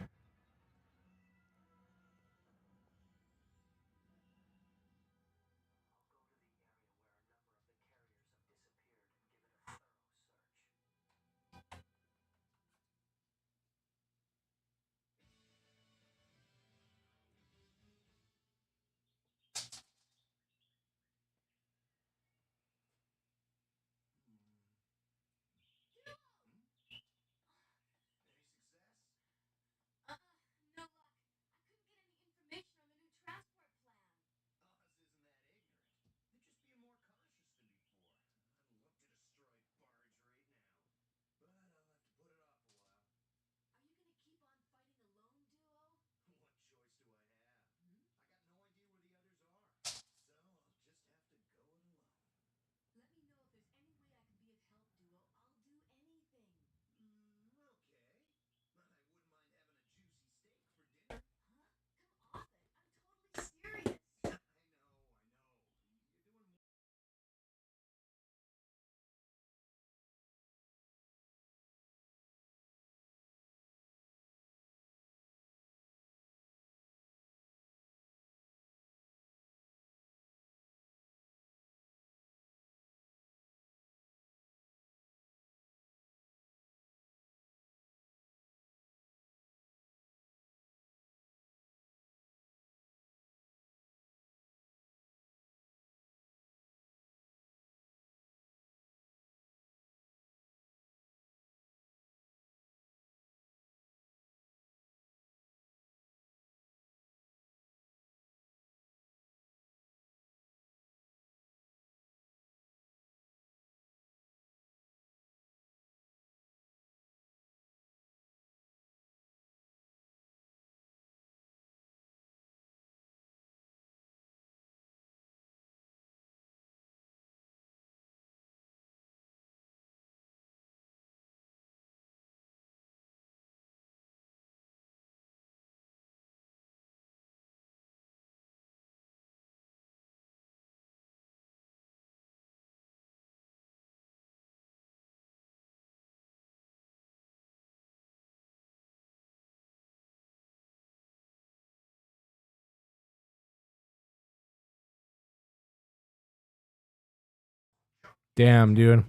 Damn, dude.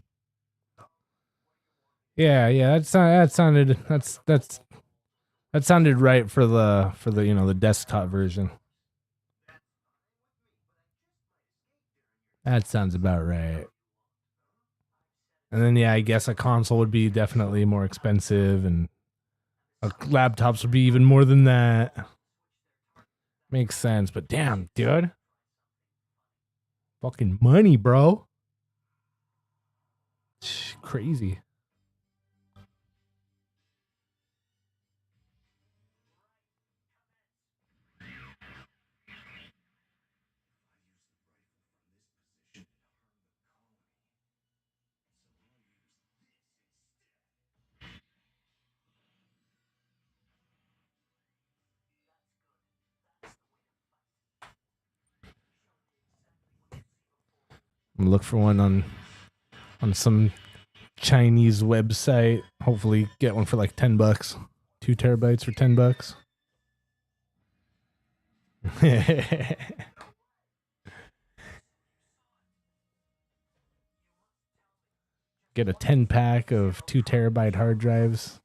Yeah, yeah. That sounded right for the the desktop version. That sounds about right. And then yeah, I guess a console would be definitely more expensive, and laptops would be even more than that. Makes sense, but damn, dude, fucking money, bro. Crazy. I'm gonna look for one on some Chinese website. Hopefully, get one for like $10. 2 terabytes for $10. Get a 10 pack of 2 terabyte hard drives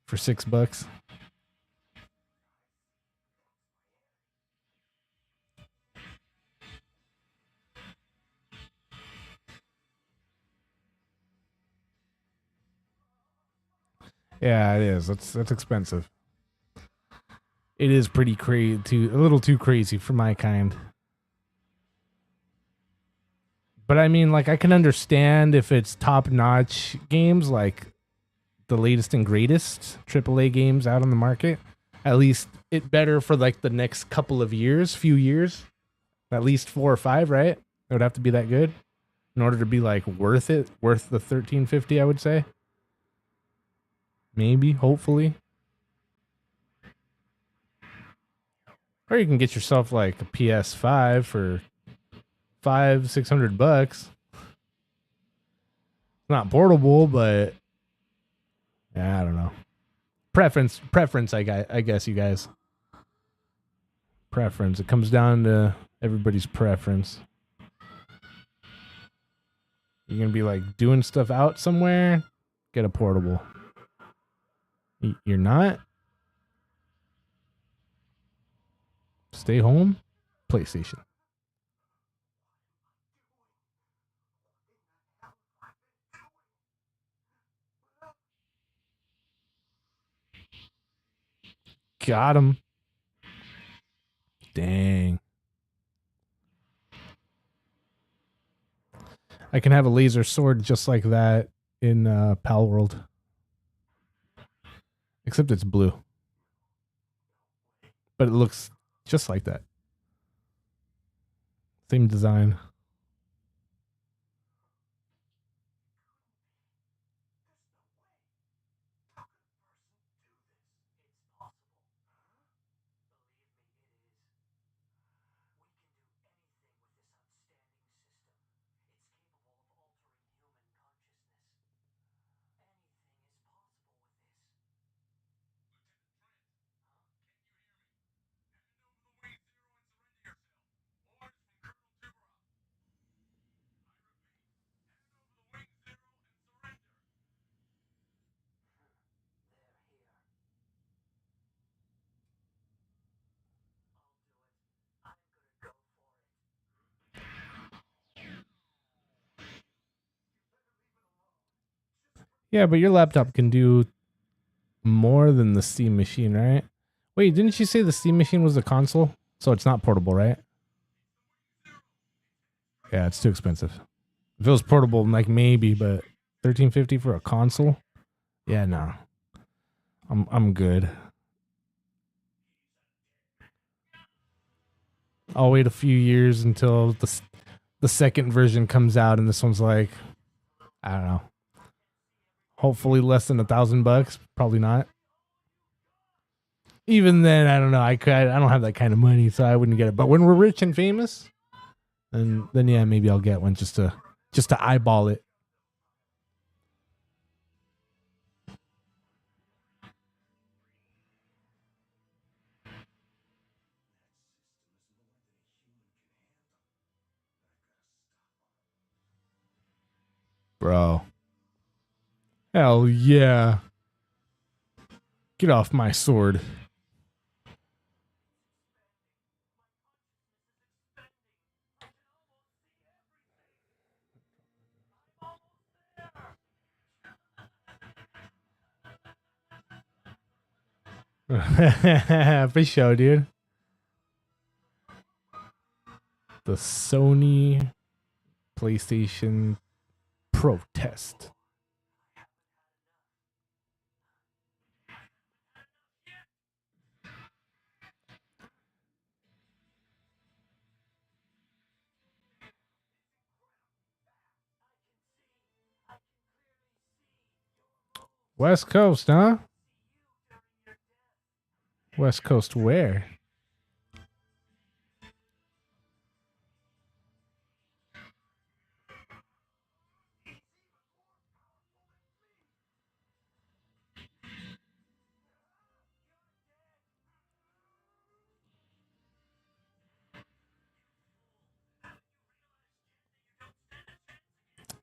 for $6. Yeah, it is. That's expensive. It is pretty crazy, a little too crazy for my kind. But I mean, like, I can understand if it's top notch games, like the latest and greatest AAA games out on the market. At least it better for like the next couple of years, few years, at least 4 or 5, right? It would have to be that good in order to be like worth it, worth the 1350, I would say. Maybe, hopefully. Or you can get yourself like a PS5 for $500-600. Not portable, but yeah, I don't know. Preference. I guess you guys. Preference. It comes down to everybody's preference. You're gonna be like doing stuff out somewhere, get a portable. You're not? Stay home? PlayStation. Got him. Dang. I can have a laser sword just like that in Pal World. Except it's blue. But it looks just like that. Same design. Yeah, but your laptop can do more than the Steam machine, right? Wait, didn't you say the Steam machine was a console? So it's not portable, right? Yeah, it's too expensive. If it was portable, like maybe, but $13.50 for a console? Yeah, no. I'm good. I'll wait a few years until the second version comes out, and this one's like, I don't know. Hopefully less than $1,000. Probably not. Even then, I don't know. I don't have that kind of money, so I wouldn't get it. But when we're rich and famous, then yeah, maybe I'll get one just to eyeball it. Bro. Hell yeah. Get off my sword. For sure, dude. The Sony PlayStation protest. West Coast, huh? West Coast where?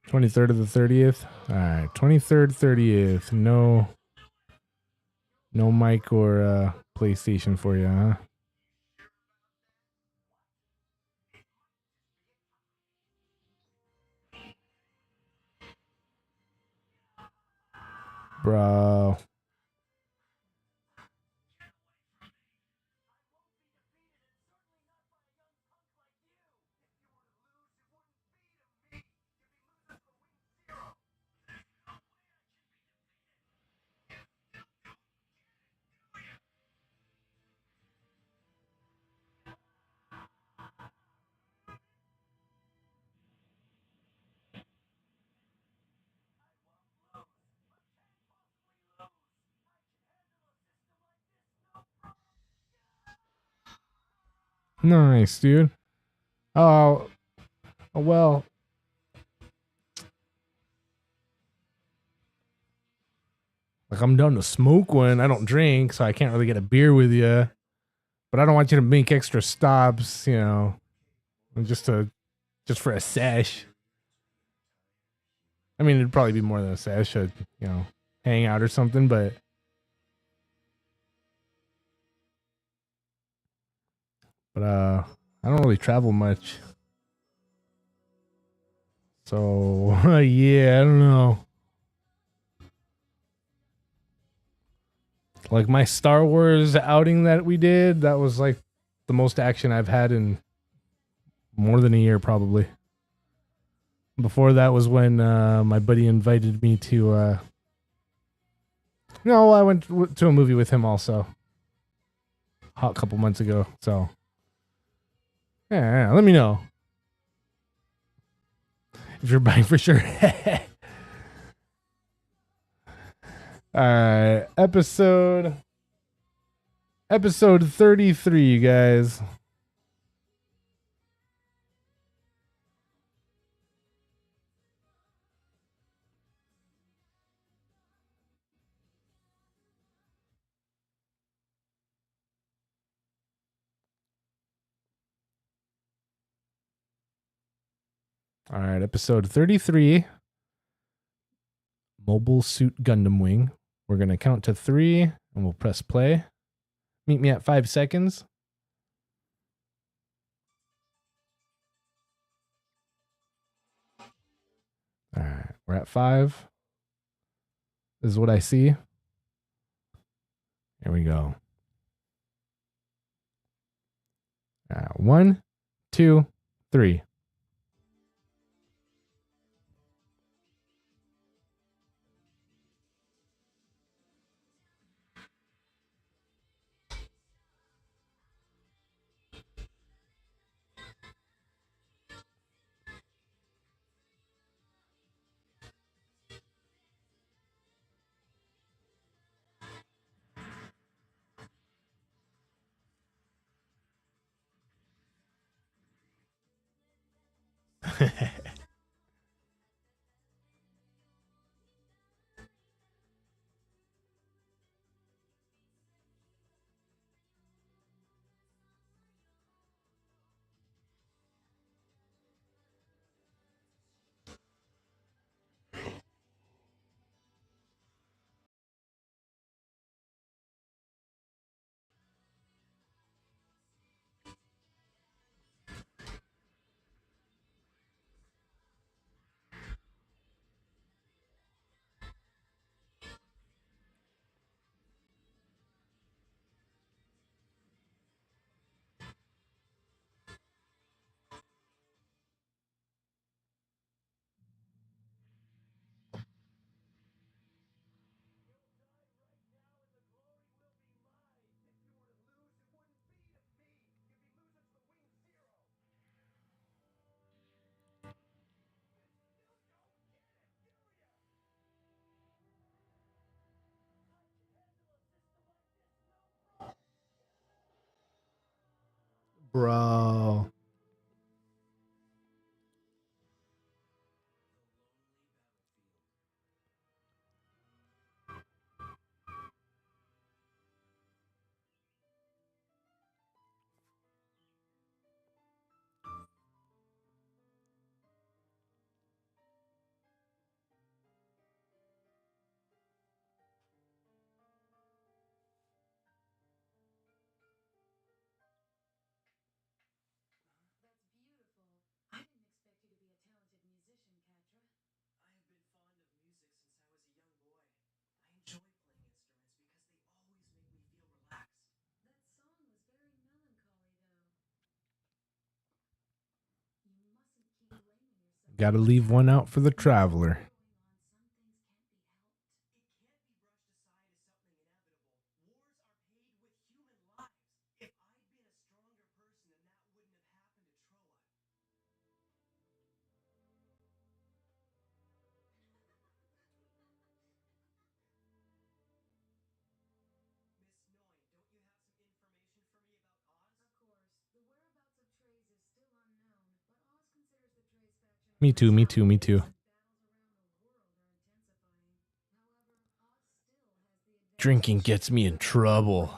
$23rd to the 30th. All right, 23rd, 30th. No mic or PlayStation for you, huh? Bro. Nice, dude. Oh, well. Like, I'm down to smoke one. I don't drink, so I can't really get a beer with you. But I don't want you to make extra stops, just for a sesh. I mean, it'd probably be more than a sesh, hang out or something, but I don't really travel much. So, yeah, I don't know. Like my Star Wars outing that we did, that was like the most action I've had in more than a year, probably. Before that was when my buddy invited me to. No, I went to a movie with him also. Hot couple months ago. So, yeah, let me know if you're buying for sure. All right, episode 33, you guys. All right, episode 33, Mobile Suit Gundam Wing. We're going to count to 3 and we'll press play. Meet me at 5 seconds. All right, we're at 5. This is what I see. Here we go. 1, 2, 3. Bro. Got to leave one out for the traveler. Me too, me too, me too. Drinking gets me in trouble.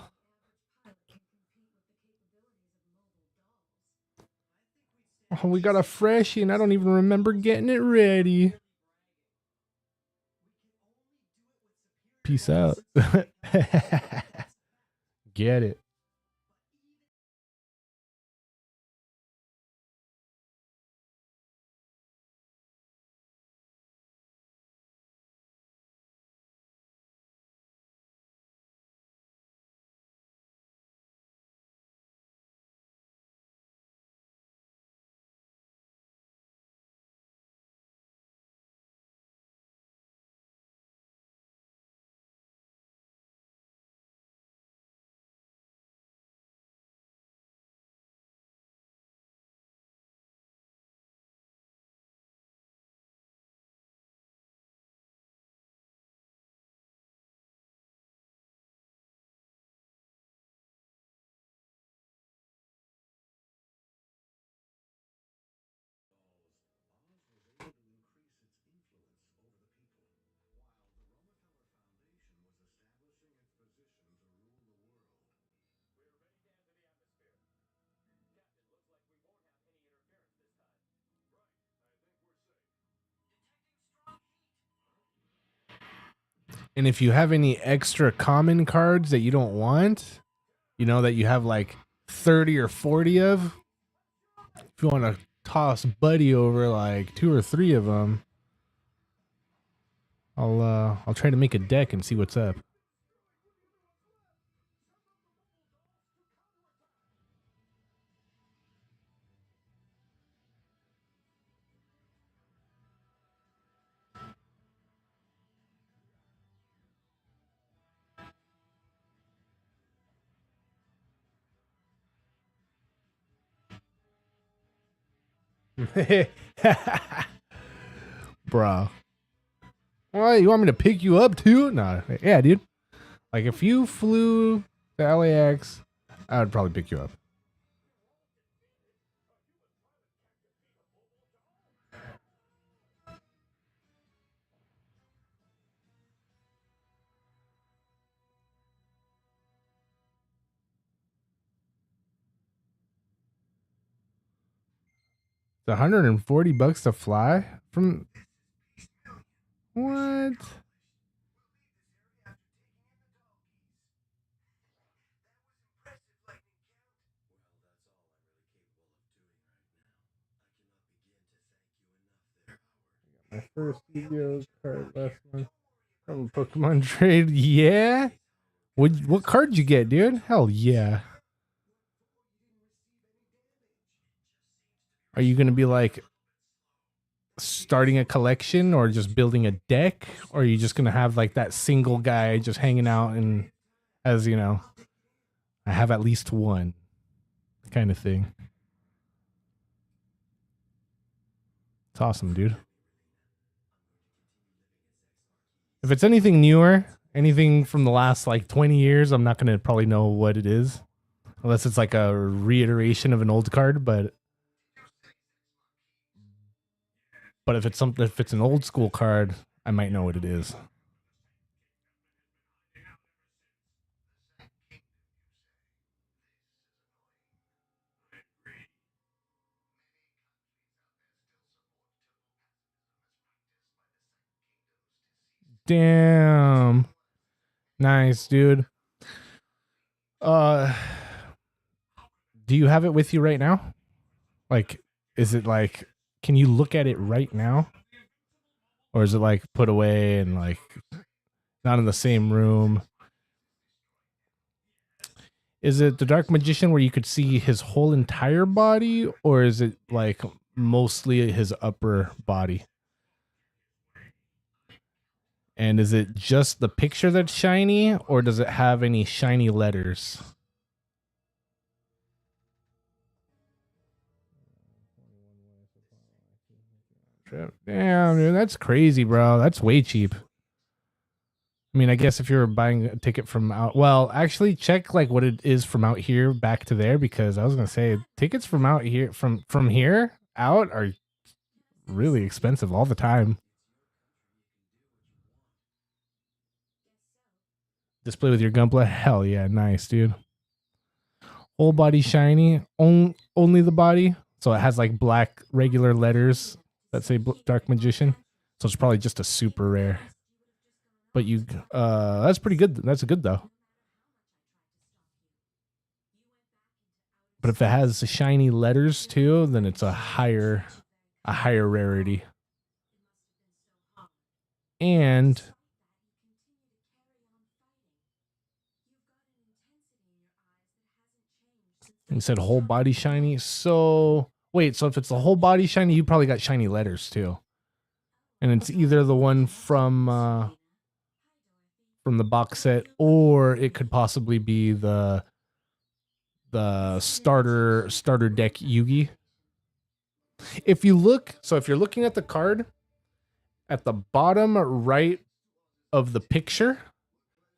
Oh, we got a freshie and I don't even remember getting it ready. Peace out. Get it. And if you have any extra common cards that you don't want, you know, that you have like 30 or 40 of, if you want to toss Buddy over like 2 or 3 of them, I'll try to make a deck and see what's up. Bro. What, you want me to pick you up too? Nah. Yeah, dude. Like if you flew to LAX, I would probably pick you up. It's $140 to fly from what? My first Yu-Gi-Oh card last month from Pokemon trade. Yeah. What card you get, dude? Hell yeah. Are you gonna be like starting a collection or just building a deck, or are you just gonna have like that single guy just hanging out and, as you know, I have at least one kind of thing? It's awesome, dude. If it's anything newer, anything from the last like 20 years, I'm not gonna probably know what it is, unless it's like a reiteration of an old card. But if it's something, if it's an old school card, I might know what it is. Damn. Nice, dude. Uh do you have it with you right now? Like, is it like, can you look at it right now? Or is it like put away and like not in the same room? Is it the Dark Magician where you could see his whole entire body, or is it like mostly his upper body? And is it just the picture that's shiny, or does it have any shiny letters? Damn, dude, that's crazy, bro. That's way cheap. I mean, I guess if you're buying a ticket from out, well, actually check like what it is from out here back to there, because I was gonna say tickets from out here from here out are really expensive all the time. Display with your Gunpla. Hell yeah, nice, dude. Whole body shiny. Only the body. So it has like black regular letters that say Dark Magician. So it's probably just a super rare. But you, that's pretty good. That's good though. But if it has shiny letters too, then it's a higher rarity. And you said whole body shiny. So wait, so if it's the whole body shiny, you probably got shiny letters too. And it's either the one from the box set, or it could possibly be the starter deck Yugi. If you look, so if you're looking at the card, at the bottom right of the picture,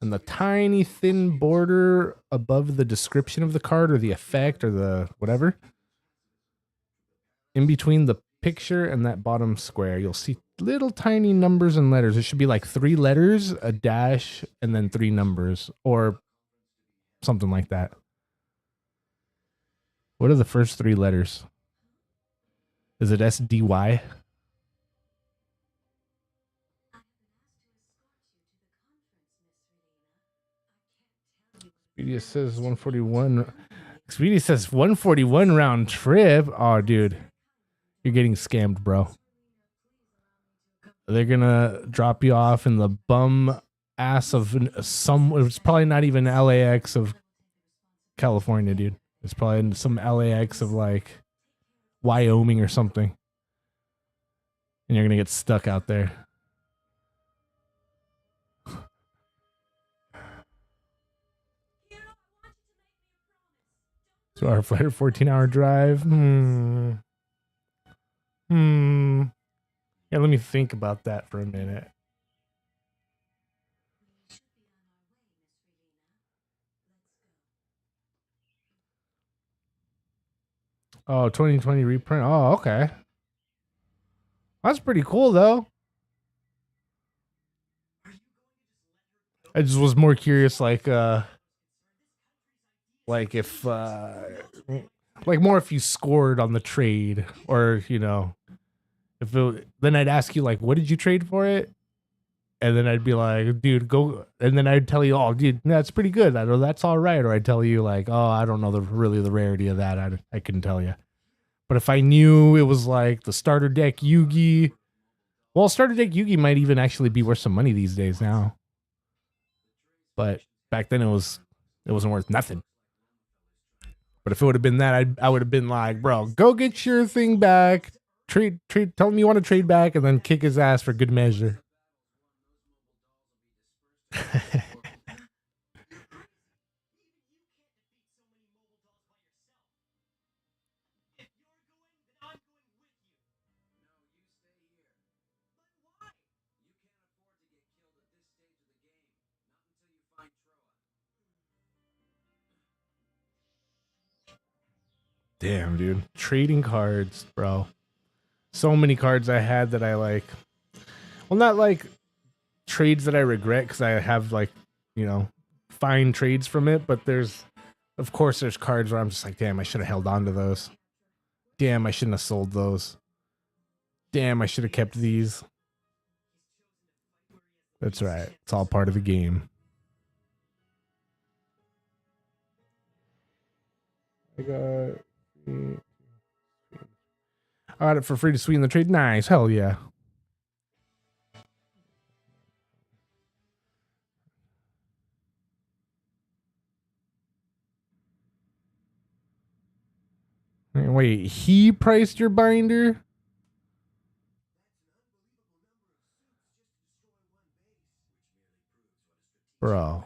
and the tiny thin border above the description of the card or the effect or the whatever, in between the picture and that bottom square, you'll see little tiny numbers and letters. It should be like 3 letters, a dash, and then 3 numbers, or something like that. What are the first 3 letters? Is it SDY? Expedia says 141. Expedia says 141 round trip. Oh, dude. You're getting scammed, bro. They're gonna drop you off in the bum ass of some. It's probably not even LAX of California, dude. It's probably some LAX of like Wyoming or something, and you're gonna get stuck out there. 2-hour flight or 14-hour drive. Yeah, let me think about that for a minute. Oh, 2020 reprint. Oh, okay. That's pretty cool, though. I just was more curious, like if, like more if you scored on the trade, or, you know, if it, then I'd ask you, like, what did you trade for it? And then I'd be like, dude, go. And then I'd tell you, oh, dude, that's pretty good. I know that's all right. Or I'd tell you, like, oh, I don't know really the rarity of that. I couldn't tell you. But if I knew it was like the starter deck Yugi, well, starter deck Yugi might even actually be worth some money these days now. But back then it wasn't worth nothing. But if it would have been that, I would have been like, bro, go get your thing back. Trade. Tell him you want to trade back, and then kick his ass for good measure. Damn, dude. Trading cards, bro. So many cards I had that I like. Well, not like trades that I regret, because I have, like, you know, fine trades from it. But of course, there's cards where I'm just like, damn, I should have held on to those. Damn, I shouldn't have sold those. Damn, I should have kept these. That's right. It's all part of the game. I got it for free to sweeten the trade. Nice. Hell yeah. Wait, he priced your binder? Bro.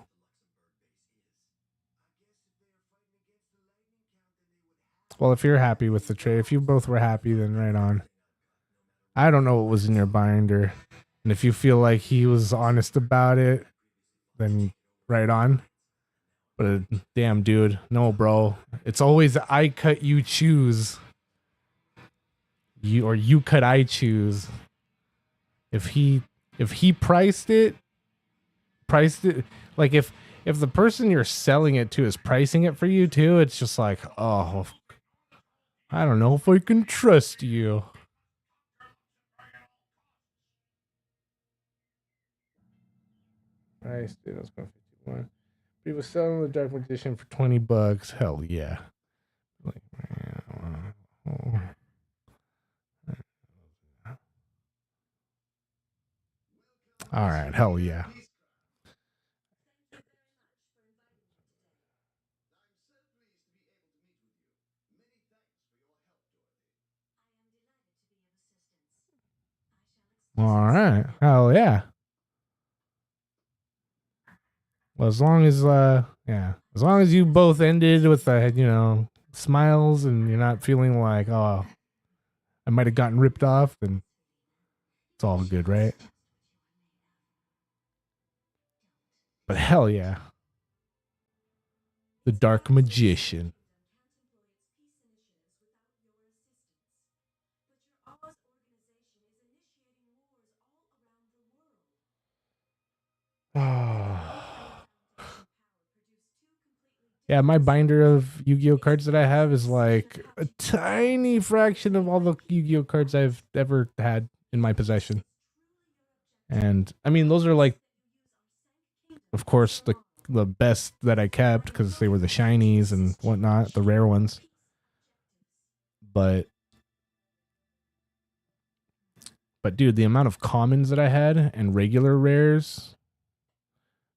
Well, if you're happy with the trade, if you both were happy, then right on. I don't know what was in your binder. And if you feel like he was honest about it, then right on. But damn, dude, no, bro. It's always I cut, you choose. You cut, I choose. If he priced it like, if the person you're selling it to is pricing it for you too, it's just like, oh, I don't know if I can trust you. Nice, dude. That's 151. He was selling the Dark Magician for $20. Hell yeah. Like, all right, hell yeah. All right, hell yeah. Well, as long as as long as you both ended with smiles and you're not feeling like, oh, I might have gotten ripped off, then it's all good, right? But hell yeah. The Dark Magician. Yeah, my binder of Yu-Gi-Oh cards that I have is like a tiny fraction of all the Yu-Gi-Oh cards I've ever had in my possession. And I mean, those are like, of course, the best that I kept because they were the shinies and whatnot, the rare ones. But dude, the amount of commons that I had and regular rares,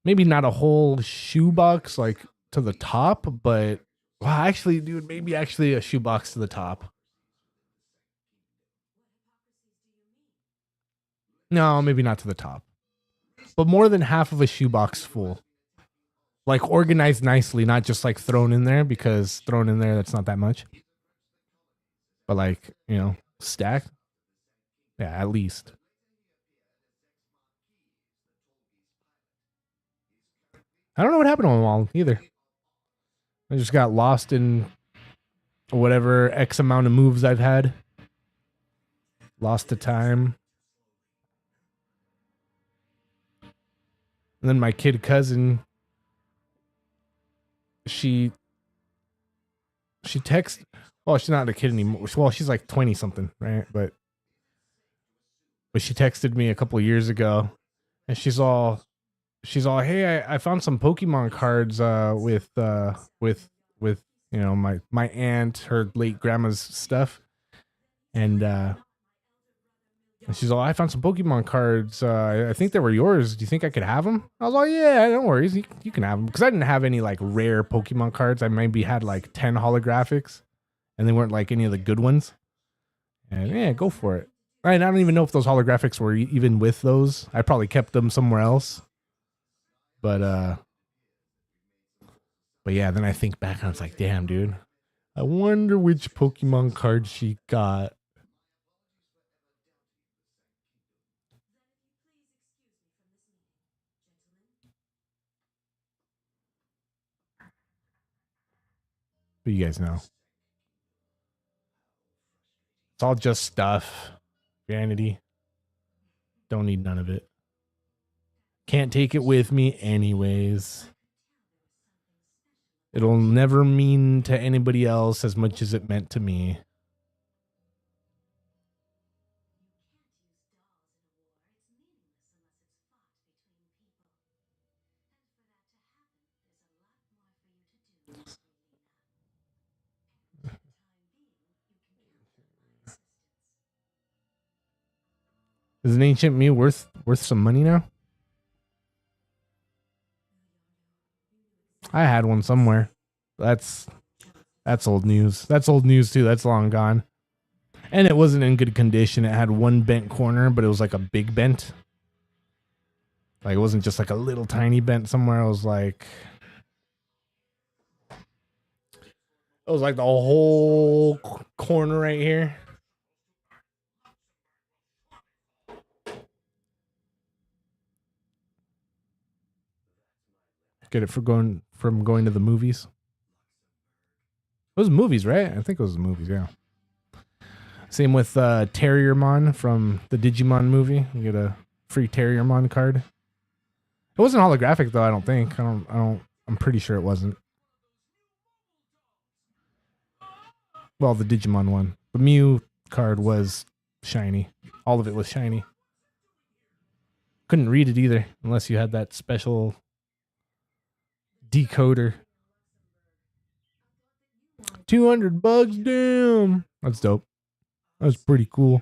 maybe not a whole shoebox like to the top, but wow, actually, dude, maybe actually a shoebox to the top. No, maybe not to the top, but more than half of a shoebox full. Like organized nicely, not just like thrown in there, because thrown in there, that's not that much. But like, stacked. Yeah, at least. I don't know what happened to them all either. I just got lost in whatever X amount of moves I've had. Lost to time. And then my kid cousin, she texts. Well, she's not a kid anymore. Well, she's like 20 something, right? But she texted me a couple of years ago, and she's all, hey, I found some Pokemon cards with my aunt, her late grandma's stuff, and she's all, I found some Pokemon cards. I think they were yours. Do you think I could have them? I was like, yeah, no worries. You can have them. Because I didn't have any like rare Pokemon cards. I maybe had like 10 holographics, and they weren't like any of the good ones. And yeah, go for it. I don't even know if those holographics were even with those. I probably kept them somewhere else. But yeah, then I think back and I was like, damn, dude. I wonder which Pokemon card she got. But you guys know. It's all just stuff. Vanity. Don't need none of it. Can't take it with me anyways. It'll never mean to anybody else as much as it meant to me. Is an Ancient Mew worth some money now? I had one somewhere. That's old news. That's old news too. That's long gone. And it wasn't in good condition. It had one bent corner, but it was like a big bent. Like it wasn't just like a little tiny bent somewhere. It was like the whole corner right here. Get it for going to the movies. It was movies, right? I think it was the movies, yeah. Same with Terriermon from the Digimon movie. You get a free Terriermon card. It wasn't holographic though, I don't think. I'm pretty sure it wasn't. Well, the Digimon one. The Mew card was shiny. All of it was shiny. Couldn't read it either unless you had that special decoder. 200 bucks, damn. That's dope. That's pretty cool.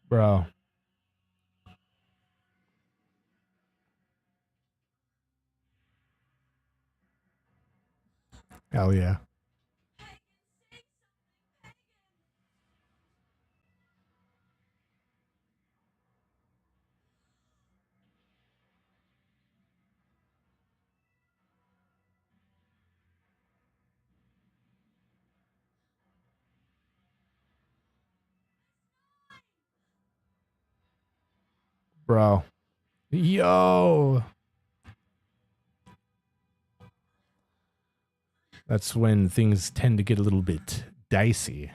Bro. Hell yeah. Bro. Yo. That's when things tend to get a little bit dicey.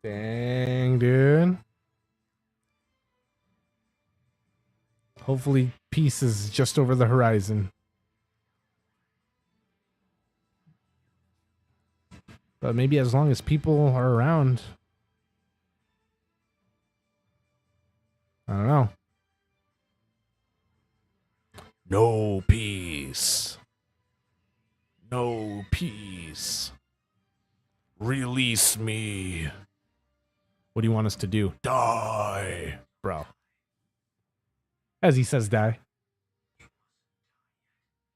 Dang, dude. Hopefully peace is just over the horizon. But maybe as long as people are around. I don't know. No peace. No peace. Release me. What do you want us to do? Die, bro. As he says, die.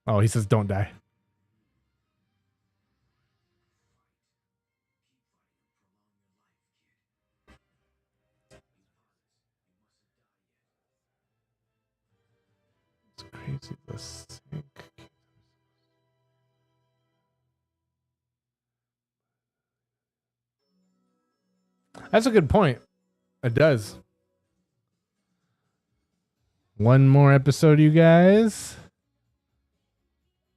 Oh, he says, don't die. It's crazy. This thing. That's a good point. It does. One more episode, you guys.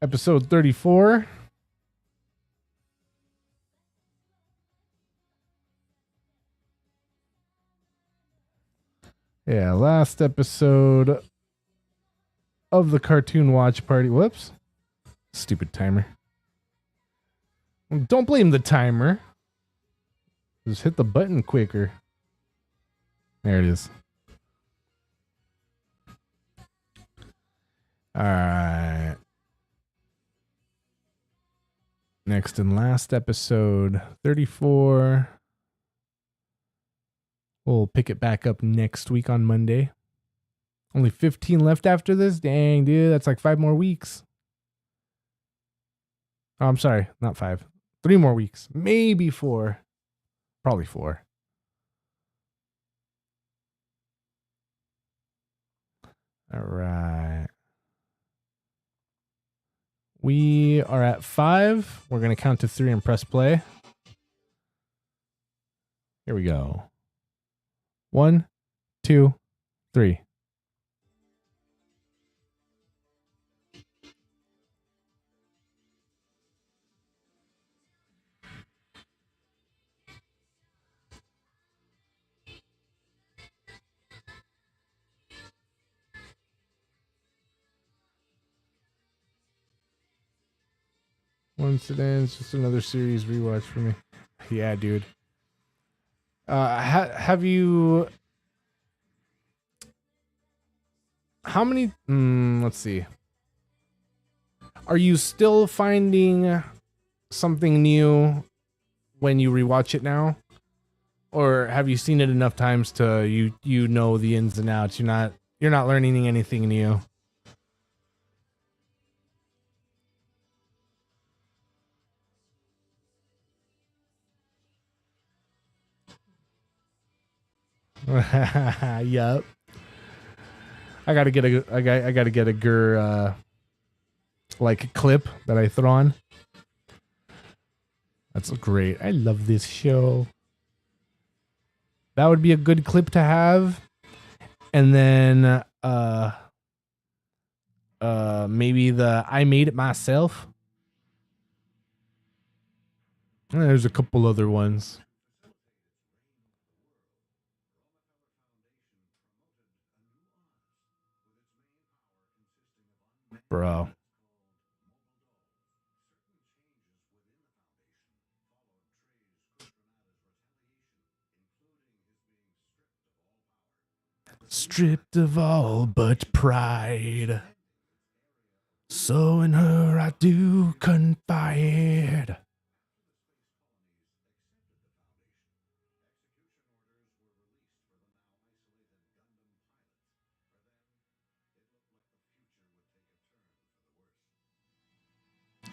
Episode 34. Yeah, last episode of the Cartoon Watch Party. Whoops. Stupid timer. Don't blame the timer. Just hit the button quicker. There it is. All right. Next and last episode, 34. We'll pick it back up next week on Monday. Only 15 left after this? Dang, dude. That's like 5 more weeks. Oh, I'm sorry. Not 5. 3 more weeks. Maybe 4. Probably 4. All right. We are at 5. We're going to count to 3 and press play. Here we go. 1, 2, 3. Once it ends, just another series rewatch for me. Yeah, dude. Have you? How many? Let's see. Are you still finding something new when you rewatch it now, or have you seen it enough times to you know the ins and outs? You're not learning anything new. Yup. I gotta get a Gur like clip that I throw on. That's great. I love this show. That would be a good clip to have. And then maybe the I made it myself. And there's a couple other ones. Bro. Stripped of all but pride. So in her I do confide.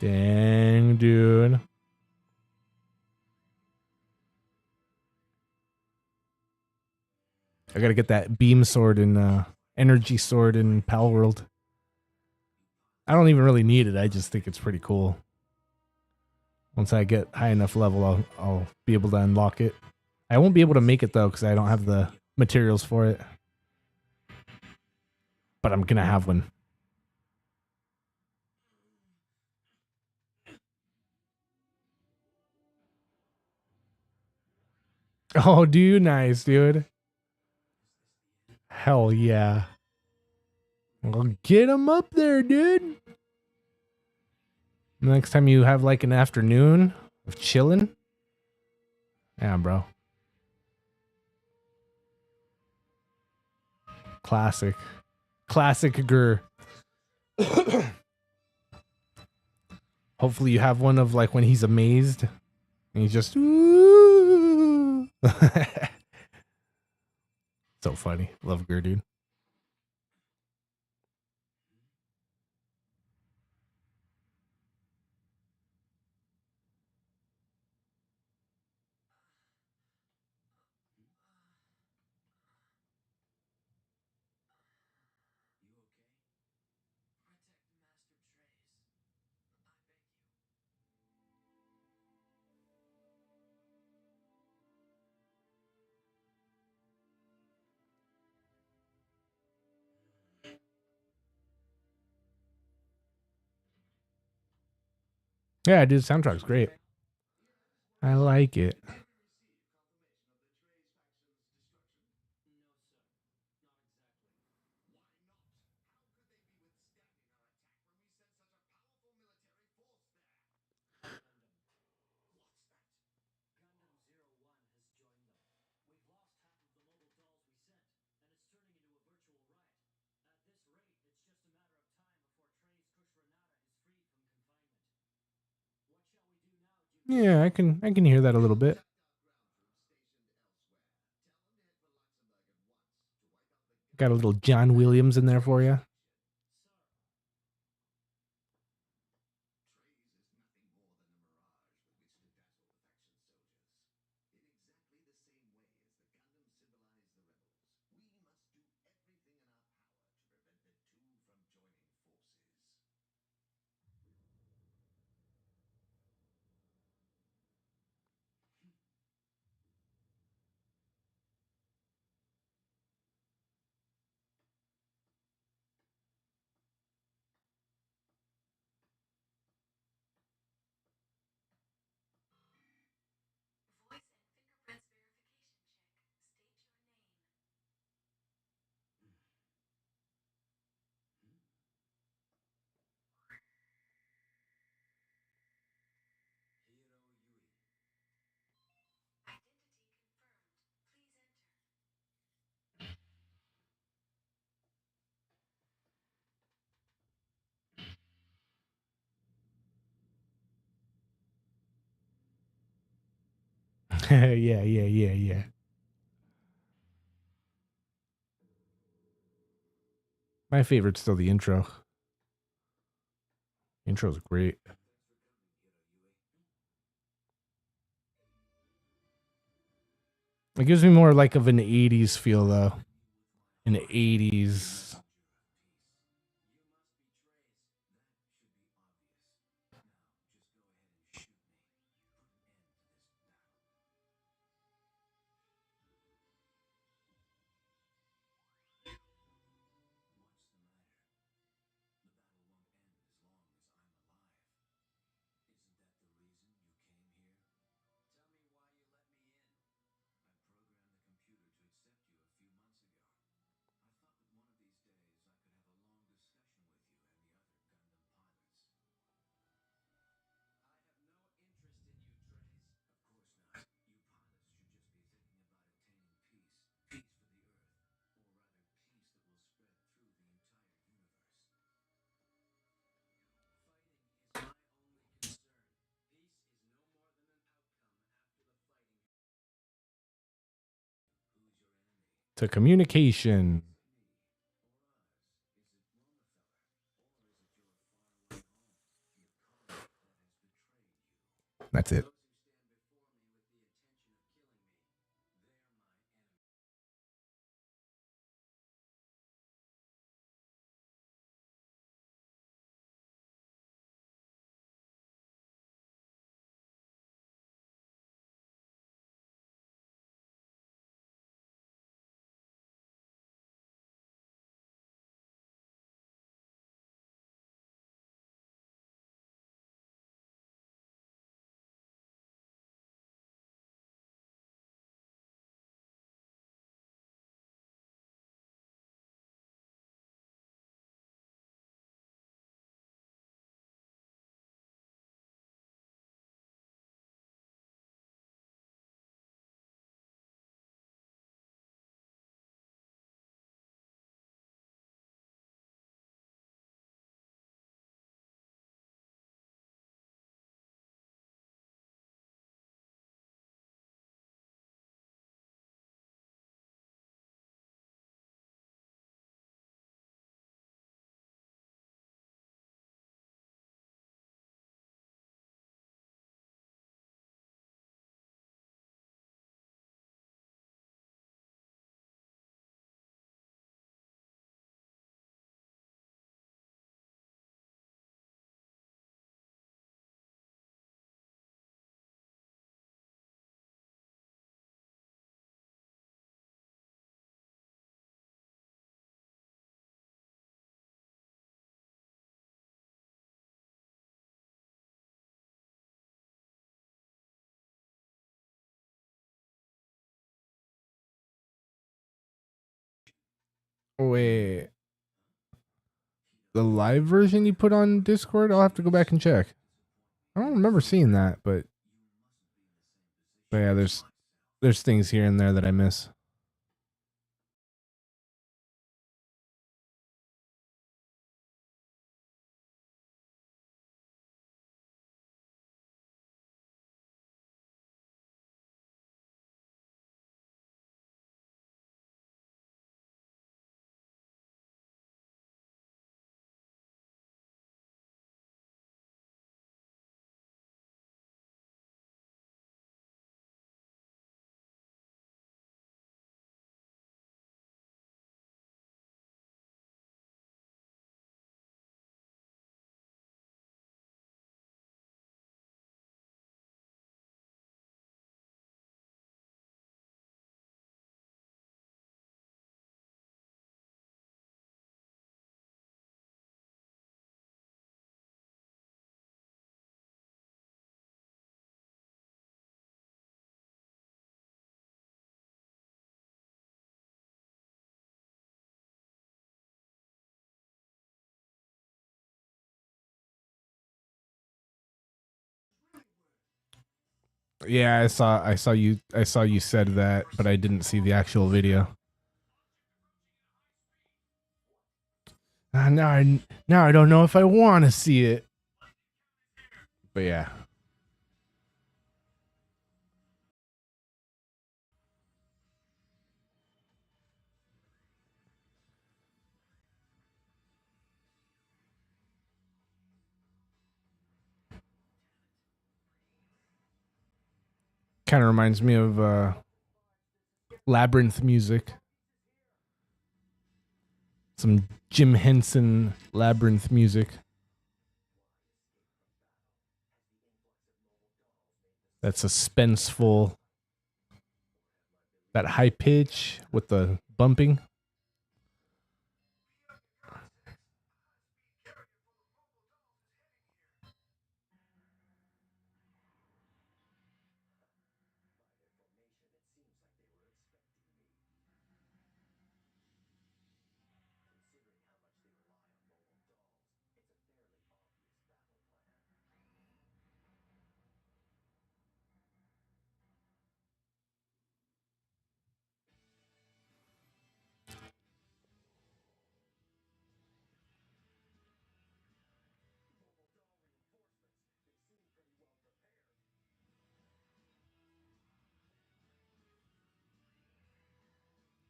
Dang, dude. I gotta get that beam sword and energy sword in Pal World. I don't even really need it. I just think it's pretty cool. Once I get high enough level, I'll be able to unlock it. I won't be able to make it though because I don't have the materials for it. But I'm gonna have one. Oh, dude, nice, dude. Hell yeah. Well, get him up there, dude. Next time you have like an afternoon of chilling. Yeah, bro. Classic. Classic Gur. Hopefully you have one of like when he's amazed and he's just ooh. So funny. Love Gur, dude. Yeah, dude, soundtrack's great. I like it. Yeah, I can hear that a little bit. Got a little John Williams in there for you. Yeah. My favorite's still the intro. Intro's great. It gives me more like of an 80s feel though. An 80s. To communication. That's it. Wait. The live version you put on Discord? I'll have to go back and check. I don't remember seeing that, but yeah, there's things here and there that I miss. Yeah, I saw you said that, but I didn't see the actual video. Now I don't know if I want to see it. But yeah. Kind of reminds me of Labyrinth music. Some Jim Henson Labyrinth music. That suspenseful, that high pitch with the bumping.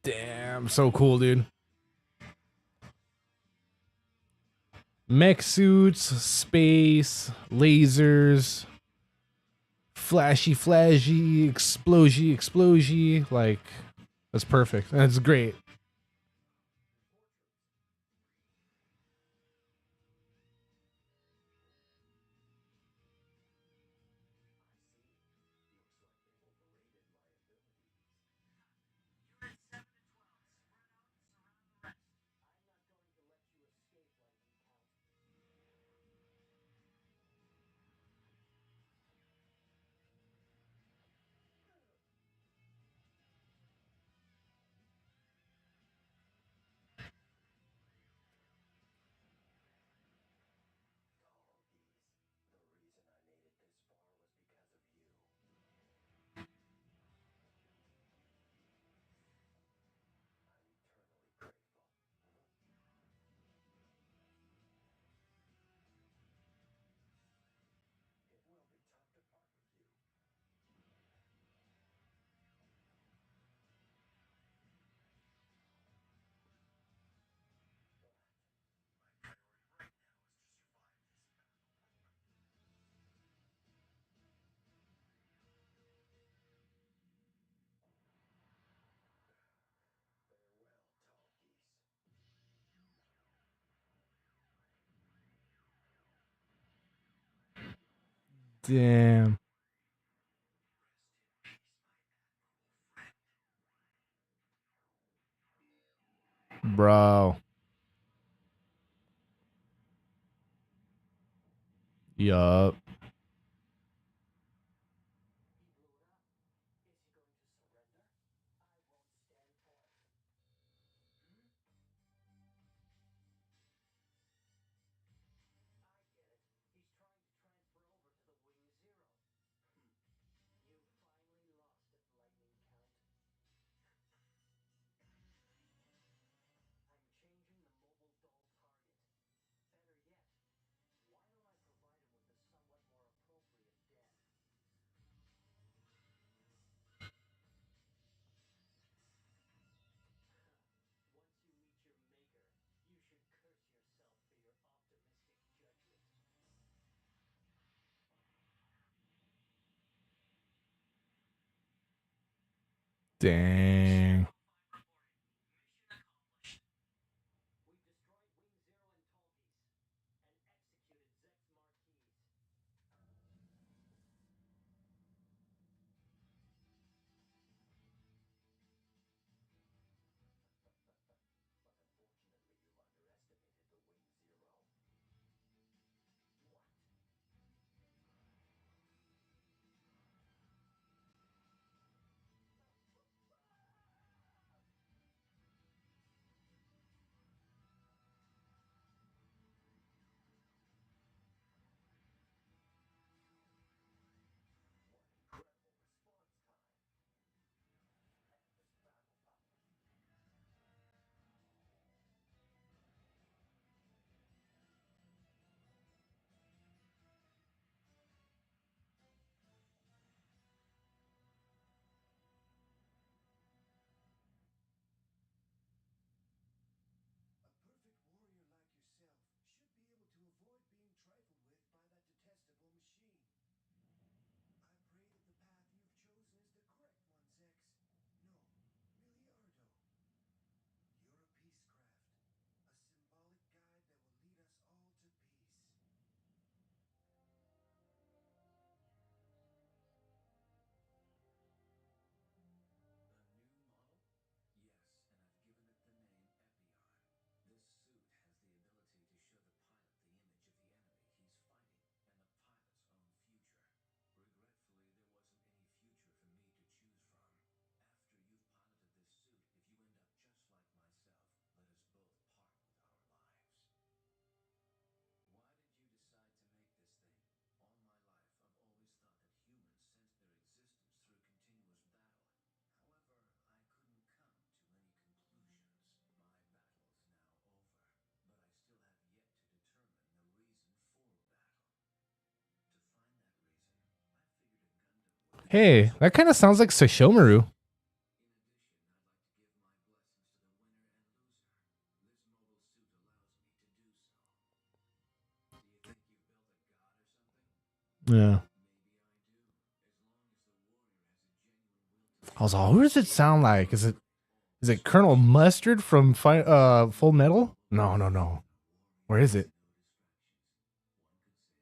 Damn, so cool, dude. Mech suits, space, lasers, flashy, explosion. Like, that's perfect. That's great. Damn. Bro. Yup. Dang. Hey, that kind of sounds like Sashomaru. Yeah. I was like, who does it sound like? Is it Colonel Mustard from Full Metal? No. Where is it?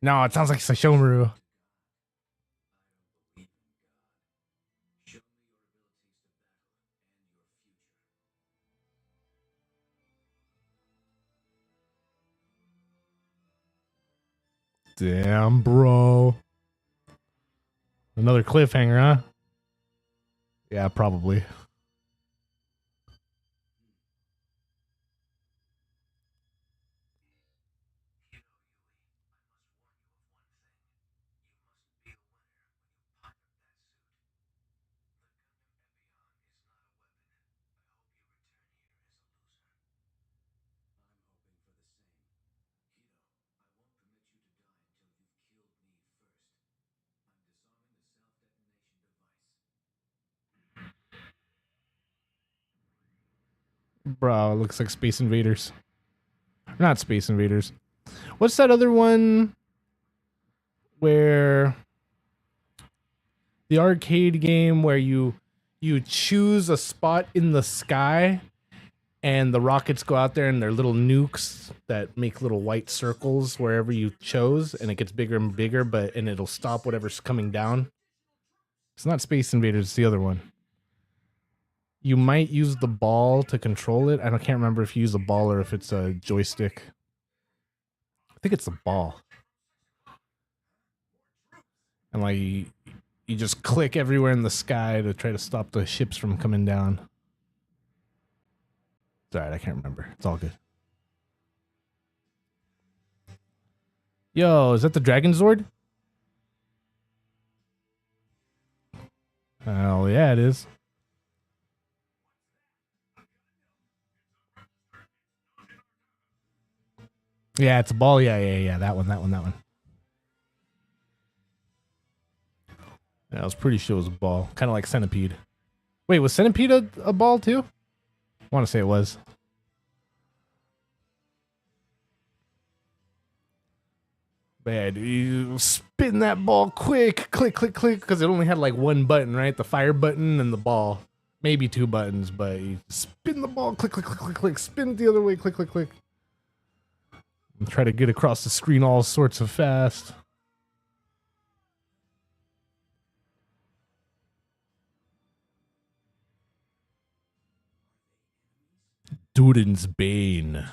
No, it sounds like Sashomaru. Damn, bro. Another cliffhanger, huh? Yeah, probably. Bro, it looks like Space Invaders. Not Space Invaders. What's that other one where the arcade game where you choose a spot in the sky and the rockets go out there and they're little nukes that make little white circles wherever you chose, and it gets bigger and bigger, and it'll stop whatever's coming down. It's not Space Invaders, it's the other one. You might use the ball to control it. I can't remember if you use a ball or if it's a joystick. I think it's the ball. And like you just click everywhere in the sky to try to stop the ships from coming down. It's alright, I can't remember. It's all good. Yo, is that the Dragon Zord? Oh yeah, it is. Yeah, it's a ball. Yeah. That one. Yeah, I was pretty sure it was a ball. Kind of like Centipede. Wait, was Centipede a ball too? I want to say it was. Man, you spin that ball quick. Click, because it only had like one button, right? The fire button and the ball. Maybe two buttons, but you spin the ball. Click. Spin it the other way. Click. And try to get across the screen all sorts of fast. Durin's Bane.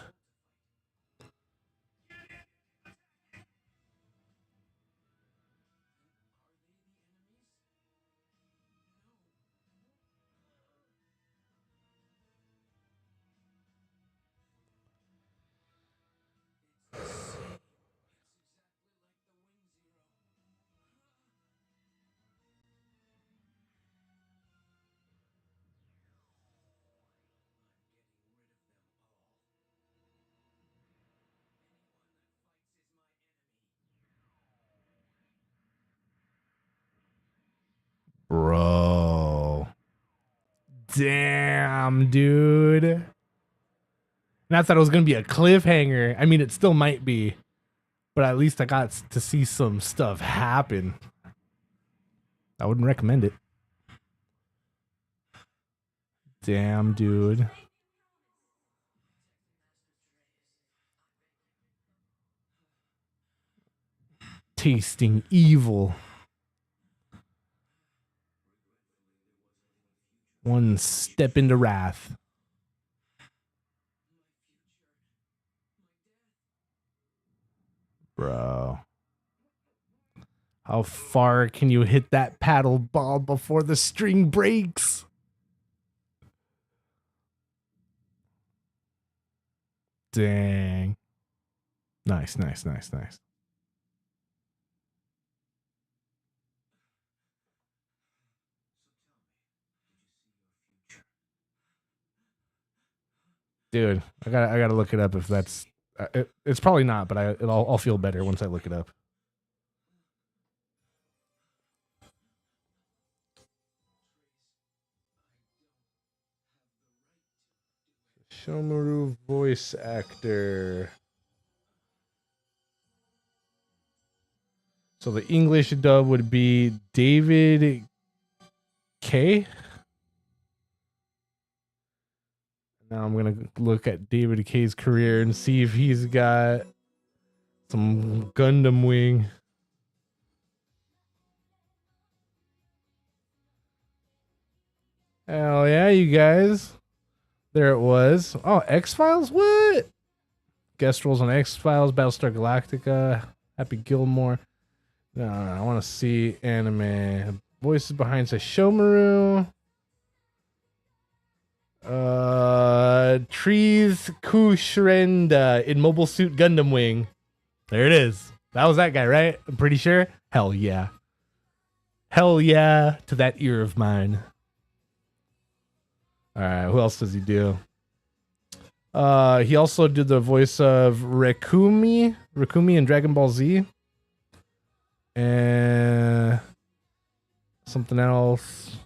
Bro. Damn, dude. And I thought it was going to be a cliffhanger. I mean, it still might be. But at least I got to see some stuff happen. I wouldn't recommend it. Damn, dude. Tasting evil. One step into wrath. Bro. How far can you hit that paddle ball before the string breaks? Dang. Nice. Dude, I gotta look it up if that's. It's probably not, but I'll feel better once I look it up. Shomaru voice actor. So the English dub would be David K. Now I'm gonna look at David K's career and see if he's got some Gundam Wing. Hell yeah, you guys. There it was. Oh, X-Files? What? Guest roles on X-Files, Battlestar Galactica, Happy Gilmore. No, I want to see anime. Voices behind says Shomaru. Trees Kushrenda in Mobile Suit Gundam Wing. There it is. That was that guy, right? I'm pretty sure. Hell yeah. Hell yeah to that ear of mine. All right, who else does he do? He also did the voice of Rekumi in Dragon Ball Z. And something else.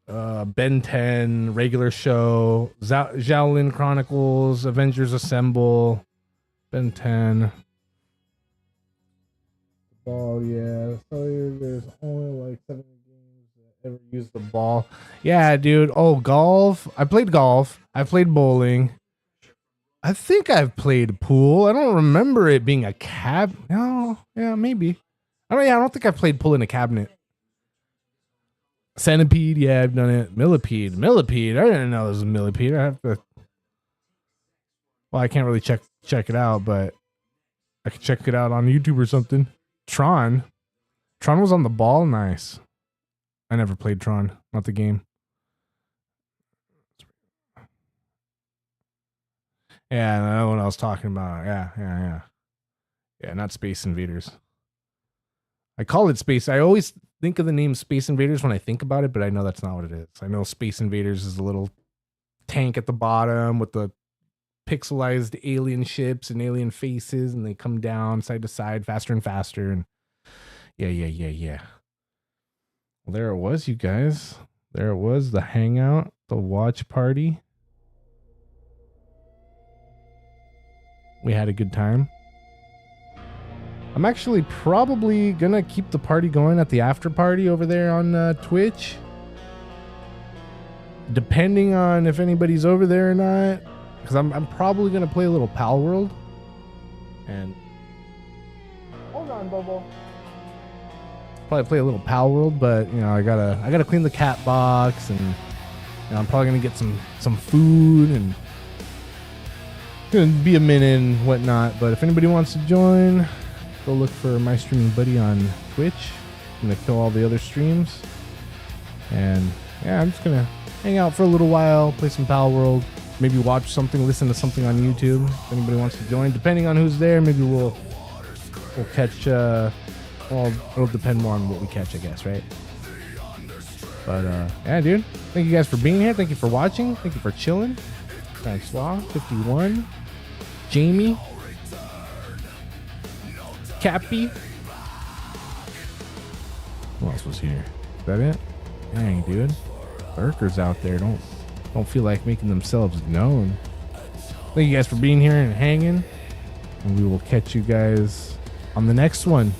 Ben 10, Regular Show, Shaolin Chronicles, Avengers Assemble, Ben 10. Ball, yeah. So there's only like 7 games that ever used the ball. Yeah, dude. Oh, golf. I played golf. I played bowling. I think I've played pool. I don't remember it being a cab. No, yeah, maybe. I don't think I've played pool in a cabinet. Centipede, yeah, I've done it. Millipede. I didn't know it was a millipede. I have to. Well, I can't really check it out, but I can check it out on YouTube or something. Tron was on the ball. Nice. I never played Tron, not the game. Yeah, I know what I was talking about. Yeah, not Space Invaders. I call it Space. I always think of the name Space Invaders when I think about it, but I know that's not what it is. I know Space Invaders is a little tank at the bottom with the pixelized alien ships and alien faces, and they come down side to side faster and faster. And yeah. Well, there it was, you guys. There it was, the hangout, the watch party. We had a good time. I'm actually probably gonna keep the party going at the after party over there on Twitch. Depending on if anybody's over there or not. Because I'm probably gonna play a little Pal World. And hold on, Bobo. Probably play a little Pal World, but you know, I gotta clean the cat box, and you know, I'm probably gonna get some food, and it's gonna be a minute and whatnot. But if anybody wants to join, go look for My Streaming Buddy on Twitch. I'm gonna kill all the other streams, and yeah, I'm just gonna hang out for a little while, play some Pal World, maybe watch something, listen to something on YouTube. If anybody wants to join, depending on who's there, maybe we'll catch. Well, it'll depend more on what we catch, I guess, right? But yeah, dude. Thank you guys for being here. Thank you for watching. Thank you for chilling. Francois 51, Jamie, Cappy. Who else was here? Is that it? Dang, dude. Lurkers out there don't feel like making themselves known. Thank you guys for being here and hanging. And we will catch you guys on the next one.